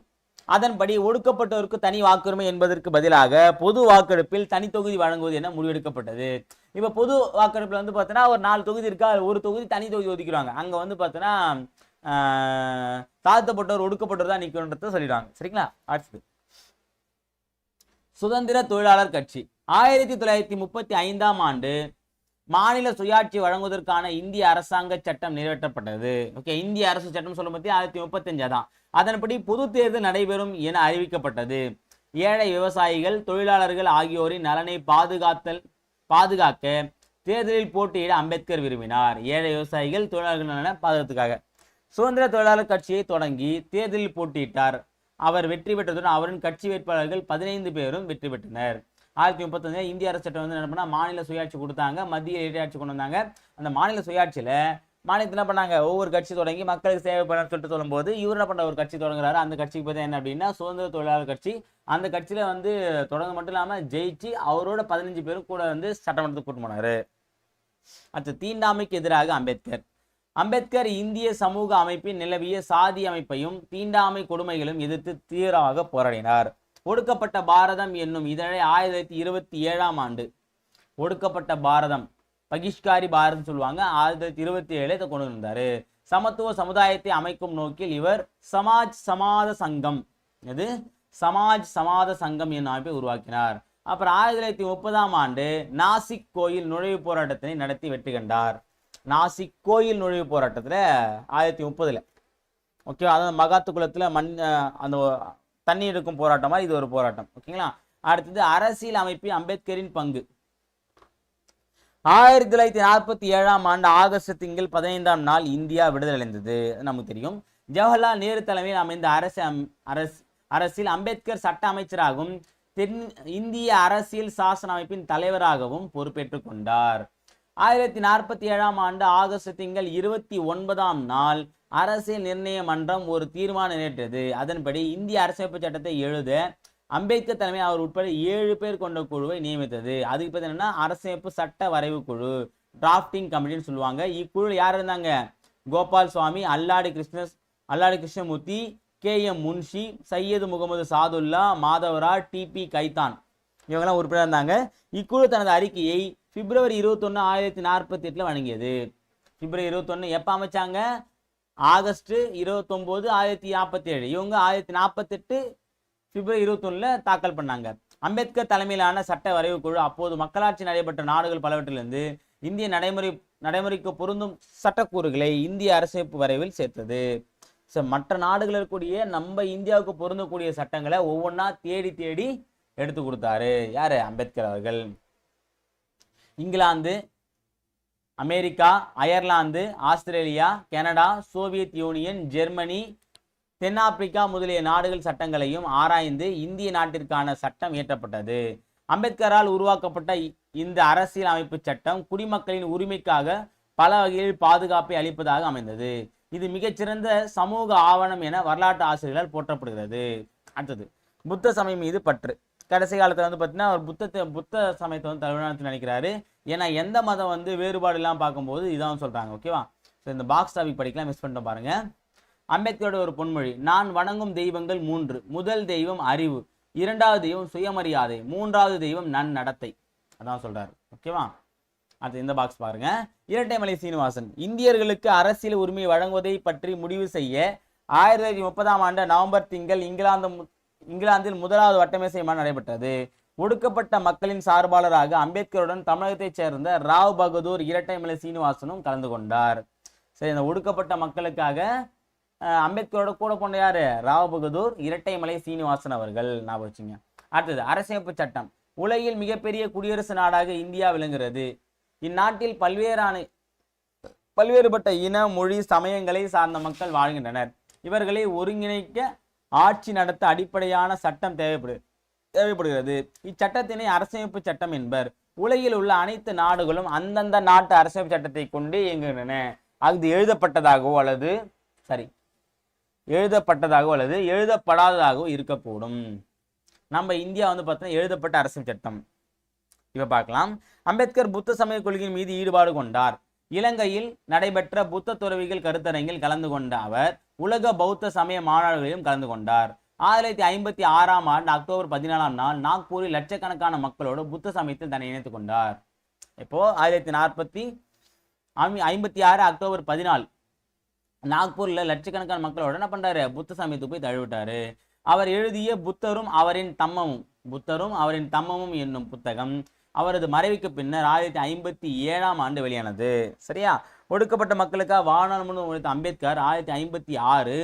அதன்படி ஒடுக்கப்பட்டோருக்கு தனி வாக்குரிமை என்பதற்கு பதிலாக பொது வாக்கெடுப்பில் தனி தொகுதி வழங்குவது என முடிவெடுக்கப்பட்டது. இப்ப பொது வாக்கெடுப்புல பார்த்தோன்னா ஒரு 4 தொகுதி இருக்கா, ஒரு தொகுதி தனி தொகுதி ஒதுக்கிடுவாங்க. அங்க பார்த்தோன்னா தாழ்த்தப்பட்டோர் ஒடுக்கப்பட்டோர் தான் நிக்கணுன்றத சொல்லிடுவாங்க. சரிங்களா? அடுத்தது சுதந்திர தொழிலாளர் கட்சி. 1935ஆம் ஆண்டு மாநில சுயாட்சி வழங்குவதற்கான இந்திய அரசாங்க சட்டம் நிறைவேற்றப்பட்டது. ஓகே, இந்திய அரசு சட்டம் சொல்லும் போது 1935 தான். அதன்படி பொது தேர்தல் நடைபெறும் என அறிவிக்கப்பட்டது. ஏழை விவசாயிகள், தொழிலாளர்கள் ஆகியோரின் நலனை பாதுகாக்க தேர்தலில் போட்டியிட அம்பேத்கர் விரும்பினார். ஏழை விவசாயிகள், தொழிலாளர்கள் நலனை பாதுகாத்துக்காக சுதந்திர தொழிலாளர் கட்சியை தொடங்கி தேர்தலில் போட்டியிட்டார். அவர் வெற்றி பெற்றதுடன் அவரின் கட்சி வேட்பாளர்கள் 15 பேரும் வெற்றி பெற்றனர். 1935 இந்திய அரசு சட்டம் என்ன பண்ணா, மாநில சுயாட்சி கொடுத்தாங்க, மத்திய இடையாட்சி கொண்டு வந்தாங்க. அந்த மாநில சுயாட்சியில மாநிலத்தில் என்ன பண்ணாங்க, ஒவ்வொரு கட்சி தொடங்கி மக்களுக்கு சேவை பண்ண சொல்லிட்டு சொல்லும்போது இவர் என்ன பண்ண ஒரு கட்சி தொடங்குறாரு. அந்த கட்சிக்கு பார்த்தா என்ன அப்படின்னா சுதந்திர தொழிலாளர் கட்சி. அந்த கட்சியில தொடங்க மட்டும் இல்லாம ஜெயிச்சு அவரோட 15 பேரும் கூட சட்டமன்றத்துக்கு கூட்டு போனாரு. அடுத்து தீண்டாமைக்கு எதிராக அம்பேத்கர் இந்திய சமூக அமைப்பின் நிலவிய சாதி அமைப்பையும் தீண்டாமை கொடுமைகளும் எதிர்த்து தீவிரமாக போராடினார். ஒடுக்கப்பட்ட பாரதம் என்னும் இதழை 1927ஆம் ஆண்டு ஒடுக்கப்பட்ட பாரதம், பகிஷ்காரி பாரதம் சொல்லுவாங்க, 1927 கொண்டு வந்தாரு. சமத்துவ சமுதாயத்தை அமைக்கும் நோக்கில் இவர் சமாஜ் சமாத சங்கம் என்னும் அமைப்பை உருவாக்கினார். அப்புறம் 1930ஆம் ஆண்டு நாசிக் கோயில் நுழைவு போராட்டத்தினை நடத்தி வெற்றி கண்டார். நாசிக் கோயில் நுழைவு போராட்டத்துல 1930. ஓகே, அதாவது மகாத்து குளத்துல அந்த தண்ணி எடுக்கும் போராட்டம் மாதிரி இது ஒரு போராட்டம். ஓகேங்களா? அடுத்தது அரசியல் அமைப்பில் அம்பேத்கரின் பங்கு. 1947ஆம் ஆண்டு ஆகஸ்ட் திங்கள் 15ஆம் நாள் இந்தியா விடுதலை அடைந்தது, நமக்கு தெரியும். ஜவஹர்லால் நேரு தலைமையில் அமைந்த அரசில் அம்பேத்கர் சட்ட அமைச்சராகவும் தென் இந்திய அரசியல் சாசன அமைப்பின் தலைவராகவும் பொறுப்பேற்றுக் கொண்டார். 1947ஆம் ஆண்டு ஆகஸ்ட் திங்கள் 29ஆம் நாள் அரசியல் நிர்ணய மன்றம் ஒரு தீர்மானம் நிறைவேற்றியது. அதன்படி இந்திய அரசியலமைப்பு சட்டத்தை எழுத அம்பேத்கர் தலைமையில் அவர் உட்பட 7 பேர் கொண்ட குழுவை நியமித்தது. அதுக்கு பேர் என்னன்னா அரசியலமைப்பு சட்ட வரைவு குழு, டிராஃப்டிங் கமிட்டின்னு சொல்லுவாங்க. இக்குழு யார் இருந்தாங்க? கோபால் சுவாமி, அல்லாடி கிருஷ்ணமூர்த்தி, KM முன்ஷி, சையது முகமது சாதுல்லா, மாதவரா, TP கைத்தான், இவங்கெல்லாம் உறுப்பினர் இருந்தாங்க. இக்குழு தனது அறிக்கையை பிப்ரவரி 21, 1948 வழங்கியது. பிப்ரவரி 21 எப்ப அமைச்சாங்க? ஆகஸ்ட் 29, 1947. இவங்க 1948 பிப்ரவரி 21 தாக்கல் பண்ணாங்க. அம்பேத்கர் தலைமையிலான சட்ட வரைவு குழு அப்போது மக்களாட்சி நடைபெற்ற நாடுகள் பலவற்றிலிருந்து இந்திய நடைமுறைக்கு பொருந்தும் சட்டக்கூறுகளை இந்திய அரசியலமைப்பு வரைவில் சேர்த்தது. மற்ற நாடுகள் இருக்கக்கூடிய நம்ம இந்தியாவுக்கு பொருந்தக்கூடிய சட்டங்களை ஒவ்வொன்றா தேடி தேடி எடுத்து கொடுத்தாரு யாரு? அம்பேத்கர் அவர்கள். England, America, Ireland, Australia, Canada, Soviet union, Germany, தென்னாப்பிரிக்கா முதலிய நாடுகள் சட்டங்களையும் ஆராய்ந்து இந்திய நாட்டிற்கான சட்டம் இயற்றப்பட்டது. அம்பேத்கரால் உருவாக்கப்பட்ட இந்த அரசியல் அமைப்பு சட்டம் குடிமக்களின் உரிமைக்காக பல வகையில் பாதுகாப்பை அளிப்பதாக அமைந்தது. இது மிகச்சிறந்த சமூக ஆவணம் என வரலாற்று ஆசிரியர்களால் போற்றப்படுகிறது. அடுத்தது புத்த சமயம் மீது பற்று. கடைசி காலத்தில் வந்து பார்த்தீங்கன்னா அவர் புத்த சமயத்தை வந்து தலைவனாக நினைக்கிறாரு. ஏன்னா எந்த மதம் வந்து வேறுபாடு இல்லாமல் பார்க்கும்போது இதான் சொல்றாங்க. ஓகேவா? இந்த பாக்ஸ் டாபிக் படிக்கலாம், மிஸ் பண்ணிட்டு பாருங்க. அம்பேத்கரோட ஒரு பொன்மொழி: நான் வணங்கும் தெய்வங்கள் 3. முதல் தெய்வம் அறிவு, இரண்டாவது தெய்வம் சுயமரியாதை, மூன்றாவது தெய்வம் நன்னடத்தை. அதான் சொல்றாரு. ஓகேவா? அது இந்த பாக்ஸ் பாருங்க. இரட்டைமலை சீனிவாசன்: இந்தியர்களுக்கு அரசியல் உரிமை வழங்குவதை பற்றி முடிவு செய்ய 1930ஆம் ஆண்டு நவம்பர் திங்கள் இங்கிலாந்தில் முதலாவது வட்டமேசை மாநாடு நடைபெற்றது. ஒடுக்கப்பட்ட மக்களின் சார்பாளராக அம்பேத்கருடன் தமிழகத்தைச் சேர்ந்த ராவ் பகதூர் இரட்டைமலை சீனிவாசனும் கலந்து கொண்டார். சரி, இந்த ஒடுக்கப்பட்ட மக்களுக்காக அம்பேத்கரோட கூட போன யாரு? ராவ் பகதூர் இரட்டைமலை சீனிவாசன் அவர்கள். ஞாபகம் வச்சுங்க. அடுத்தது அரசியலமைப்பு சட்டம். உலகில் மிகப்பெரிய குடியரசு நாடாக இந்தியா விளங்குகிறது. இந்நாட்டில் பல்வேறுபட்ட இன, மொழி, சமயங்களை சார்ந்த மக்கள் வாழ்கின்றனர். இவர்களை ஒருங்கிணைக்க ஆட்சி நடத்த அடிப்படையான சட்டம் தேவைப்படுகிறது. இச்சட்டத்தினை அரசியலமைப்பு சட்டம் என்பர். உலகில் உள்ள அனைத்து நாடுகளும் அந்தந்த நாட்டு அரசியலமைப்பு சட்டத்தை கொண்டு இயங்குகின்றன. அது எழுதப்பட்டதாகவோ அல்லது எழுதப்படாததாகவோ இருக்கக்கூடும். நம்ம இந்தியா வந்து பார்த்தோம்னா எழுதப்பட்ட அரசியல் சட்டம். இப்ப பார்க்கலாம். அம்பேத்கர் புத்த சமய கொள்கையின் மீது ஈடுபாடு கொண்டார். இலங்கையில் நடைபெற்ற புத்த துறவிகள் கருத்தரங்கில் கலந்து கொண்ட அவர் உலக பௌத்த சமய மாநாடுகளிலும் கலந்து கொண்டார். 1956ஆம் ஆண்டு அக்டோபர் 14ஆம் நாள் நாக்பூரில் லட்சக்கணக்கான மக்களோடு புத்த சமயத்தில் தன்னை இணைத்துக் கொண்டார். இப்போ 1956 அக்டோபர் 14 நாக்பூர்ல லட்சக்கணக்கான மக்களோட என்ன பண்றாரு? புத்த சமயத்துக்கு போய் தழுவிட்டாரு. அவர் எழுதிய புத்தரும் அவரின் தம்மமும் என்னும் புத்தகம் அவரது மறைவுக்கு பின்னர் 1957ஆம் ஆண்டு வெளியானது. சரியா? ஒடுக்கப்பட்ட மக்களுக்காக வாழ்நாள் முழுவதும் உழைத்த அம்பேத்கர் 1956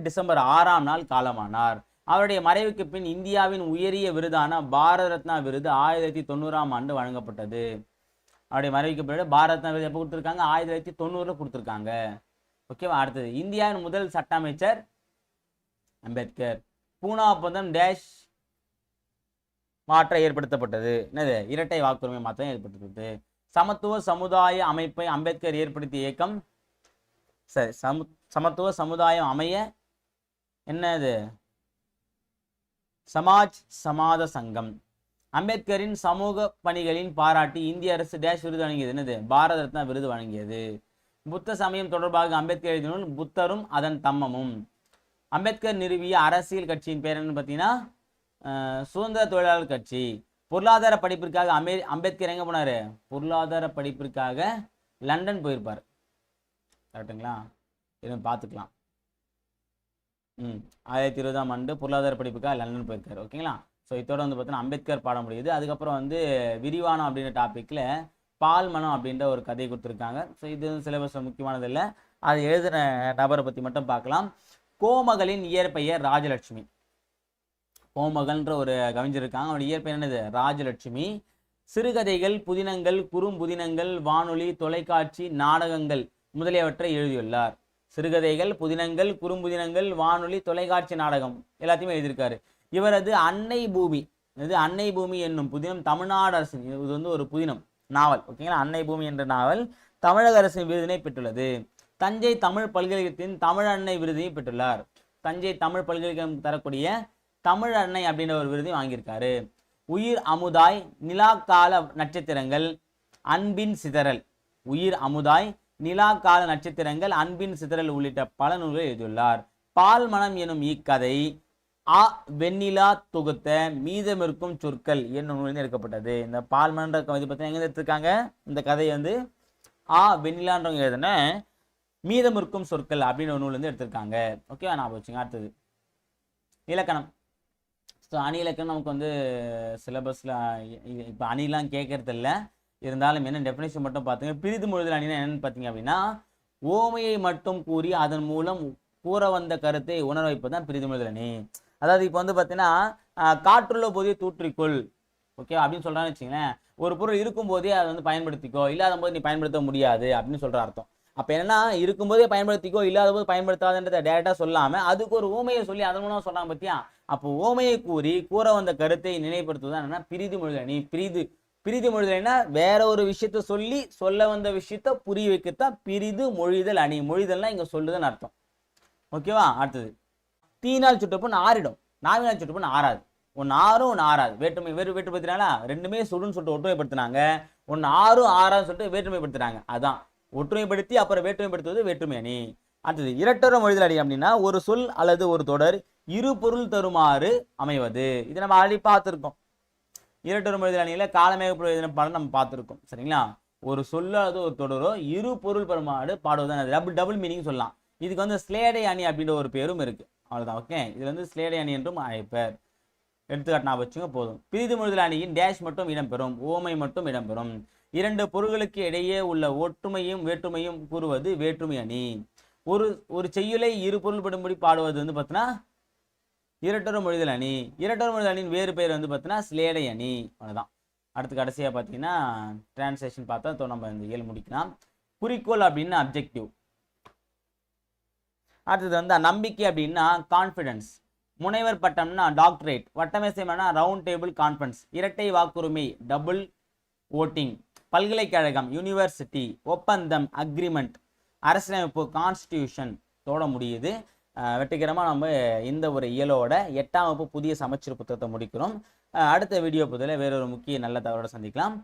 டிசம்பர் 6ஆம் நாள் காலமானார். அவருடைய மறைவுக்கு பின் இந்தியாவின் உயரிய விருதான பாரத ரத்னா விருது 1990ஆம் ஆண்டு வழங்கப்பட்டது. அவருடைய மறைவுக்கு பிறகு பாரத ரத்னா விருது எப்போ கொடுத்துருக்காங்க? 1990 கொடுத்துருக்காங்க. ஓகேவா? அடுத்தது இந்தியாவின் முதல் சட்ட அமைச்சர் அம்பேத்கர். பூனா ஒப்பந்தம் டேஷ் மாற்றம் ஏற்படுத்தப்பட்டது. என்னது? இரட்டை வாக்குரிமை மாற்றம் ஏற்படுத்தப்பட்டது. சமத்துவ சமுதாய அமைப்பை அம்பேத்கர் ஏற்படுத்திய இயக்கம். சரி, சமத்துவ சமுதாயம் அமைய என்னது? சமாத சங்கம். அம்பேத்கரின் சமூக பணிகளின் பாராட்டி இந்திய அரசு டேஷ் விருது வழங்கியது. என்னது? பாரத ரத்னா விருது வழங்கியது. புத்த சமயம் தொடர்பாக அம்பேத்கர் எழுதிய நூல் புத்தரும் அதன் தம்மமும். அம்பேத்கர் நிறுவிய அரசியல் கட்சியின் பேர் என்னன்னு பார்த்தீங்கன்னா சுதந்திர தொழிலாளர் கட்சி. பொருளாதார படிப்பிற்காக அம்பேத்கர் எங்க போனாரு? பொருளாதார படிப்பிற்காக லண்டன் போயிருப்பார். கரெக்டுங்களா? இதை பார்த்துக்கலாம். 1920ஆம் ஆண்டு பொருளாதார படிப்புக்காக லண்டன் போயிருக்காரு. ஓகேங்களா? ஸோ இதோட வந்து பார்த்தீங்கன்னா அம்பேத்கர் பாட முடியுது. அதுக்கப்புறம் வந்து விரிவானம் அப்படின்ற டாப்பிக்கில் பால்மனம் அப்படின்ற ஒரு கதையை கொடுத்துருக்காங்க. ஸோ இது சிலபஸ் முக்கியமானது இல்லை. அது எழுதின நபரை பற்றி மட்டும் பார்க்கலாம். கோமகளின் இயற்பெயர் ராஜலட்சுமி. கோமகள்ன்ற ஒரு கவிஞர் இருக்காங்க. அவருடைய இயற்பெயர் என்னது? ராஜலட்சுமி. சிறுகதைகள், புதினங்கள், குறும்புதினங்கள், வானொலி, தொலைக்காட்சி, நாடகங்கள் முதலியவற்றை எழுதியுள்ளார். சிறுகதைகள், புதினங்கள், குறும்புதினங்கள், வானொலி, தொலைக்காட்சி, நாடகம் எல்லாத்தையுமே எழுதியிருக்காரு. இவரது அன்னை பூமி, இது அன்னை பூமி என்னும் புதினம் தமிழ்நாடு அரசு, இது வந்து ஒரு புதினம் நாவல், ஓகேங்களா. அன்னை பூமி என்ற நாவல் தமிழக அரசின் விருதினை பெற்றுள்ளது. தஞ்சை தமிழ் பல்கலைக்கழகத்தின் தமிழ் அன்னை விருதையும் பெற்றுள்ளார். தஞ்சை தமிழ் பல்கலைக்கழகம் தரக்கூடிய தமிழ் அன்னை அப்படின்ற ஒரு விருதையும் வாங்கியிருக்காரு. உயிர் அமுதாய், நிலாக்கால நட்சத்திரங்கள், அன்பின் சிதறல், உயிர் அமுதாய், நிலாக்கால நட்சத்திரங்கள், அன்பின் சிதறல் உள்ளிட்ட பல நூல்களை எழுதியுள்ளார். பால் மனம் எனும் இக்கதை வெண்ணிலா தொகுத்த மீதமிருக்கும் சொற்கள் என்னும் நூலில் எடுக்கப்பட்டது. இந்த பால் மன்ற கவிதை பற்றி எங்க எடுத்திருக்காங்க? இந்த கதையை வந்து வெண்ணிலான்றவங்க எழுதுன மீதமிருக்கும் சொற்கள் அப்படின்னு ஒரு நூல் வந்து எடுத்திருக்காங்க. ஓகேவா, நான் வச்சுங்க. அடுத்தது இலக்கணம். ஸோ அணி இலக்கணம் நமக்கு வந்து சிலபஸில் இப்போ அணிலாம் கேட்கறது இல்லை, இருந்தாலும் என்ன டெஃபினேஷன் மட்டும் பார்த்துங்க. பிரிது மொழிதல் அணினா என்னன்னு பார்த்தீங்க அப்படின்னா, ஓமையை மட்டும் கூறி அதன் மூலம் கூற வந்த கருத்தை உணர வைப்பது தான் பிரிது மொழிதல் அணி. அதாவது இப்போ வந்து பார்த்தீங்கன்னா, காற்றுள்ள போதே தூற்றிக்கொள், ஓகே அப்படின்னு சொல்கிறான்னு வச்சுங்களேன். ஒரு பொருள் இருக்கும்போதே அதை வந்து பயன்படுத்திக்கோ, இல்லாத போது நீ பயன்படுத்த முடியாது அப்படின்னு சொல்கிற அர்த்தம். அப்போ என்னன்னா, இருக்கும்போதே பயன்படுத்திக்கோ, இல்லாத போது பயன்படுத்தாதுன்றதை டேரெக்டாக சொல்லாமல் அதுக்கு ஒரு ஓமையை சொல்லி அதன் மூலம் சொல்லாமல் பற்றியா. அப்போ ஓமையை கூறி கூற வந்த கருத்தை நினைப்படுத்துவதுதான் என்னன்னா பிரிது மொழிதல் அணி. பிரிது மொழிதல் அணினா வேற ஒரு விஷயத்த சொல்லி சொல்ல வந்த விஷயத்த புரிய வைக்கத்தான் பிரிது மொழிதல் அணி. மொழிதல்னா இங்கே சொல்லுதுன்னு அர்த்தம். ஓகேவா. அடுத்தது தீனால் சுட்டப்புன்னு ஆறிடும், நாவினால் சுட்டப்புன்னு ஆறாது. ஒன்று ஆறும் ஒன்று ஆறாது. வேற்றுமைப்படுத்தினாங்களா? ரெண்டுமே சுடுன்னு சொல்லிட்டு ஒற்றுமைப்படுத்தினாங்க. ஒன்று ஆறும் ஆறான்னு சொல்லிட்டு வேற்றுமைப்படுத்துறாங்க. அதான் ஒற்றுமைப்படுத்தி அப்புறம் வேற்றுமைப்படுத்துவது வேற்றுமை அணி. அடுத்தது இரட்டர மொழிதல் அணி அப்படின்னா, ஒரு சொல் அல்லது ஒரு தொடர் இரு பொருள் தருமாறு அமைவது. இது நம்ம ஆல்ரெடி பார்த்துருக்கோம். இரட்டர மொழிதல் அணியில காலமேக படம் நம்ம பார்த்துருக்கோம், சரிங்களா. ஒரு சொல் அல்லது ஒரு தொடரோ இரு பொருள் பெருமாறு பாடுவதுதான் டபுள் மீனிங் சொல்லலாம். இதுக்கு வந்து ஸ்லேடை அணி அப்படின்ற ஒரு பேரும் இருக்கு. அவ்வளவுதான். ஓகே, இதுல வந்து ஸ்லேடை அணி என்றும் அழைப்பர். எடுத்துக்காட்டு நான் வச்சுங்க போதும். பிரிது மொழிதல் அணியின் டேஷ் மட்டும் இடம்பெறும், ஓமை மட்டும் இடம்பெறும். இரண்டு பொருள்களுக்கு இடையே உள்ள ஒற்றுமையும் வேற்றுமையும் கூறுவது வேற்றுமை அணி. ஒரு செய்யுளை இரு பொருள்படும்படி பாடுவது வந்து பார்த்தீங்கன்னா இரட்டர மொழிதல் அணி. இரட்டர மொழிதல் அணியின் வேறு பெயர் வந்து பார்த்தீங்கன்னா ஸ்லேடை அணி. அவ்வளோதான். அடுத்து கடைசியாக பார்த்தீங்கன்னா டிரான்ஸ்லேஷன் பார்த்தா நம்ம இந்த 7 முடிக்கலாம். குறிக்கோள் அப்படின்னா அப்ஜெக்டிவ். அடுத்தது வந்து நம்பிக்கை அப்படின்னா கான்ஃபிடன்ஸ். முனைவர் பட்டம்னா டாக்டரேட். வட்டமேசைனா ரவுண்ட் டேபிள் கான்ஃபரன்ஸ். இரட்டை வாக்குரிமை டபுள் ஓட்டிங். பல்கலைக்கழகம் யூனிவர்சிட்டி. ஒப்பந்தம் அக்ரிமெண்ட். அரசியலமைப்பு கான்ஸ்டியூஷன் தோட முடியுது. வெற்றிகரமாக நம்ம இந்த ஒரு இயலோட 8ஆம் வகுப்பு புதிய சமச்சீர் புத்தகத்தை முடிக்கிறோம். அடுத்த வீடியோ பதில வேறொரு முக்கிய நல்ல தகவலோட சந்திக்கலாம்.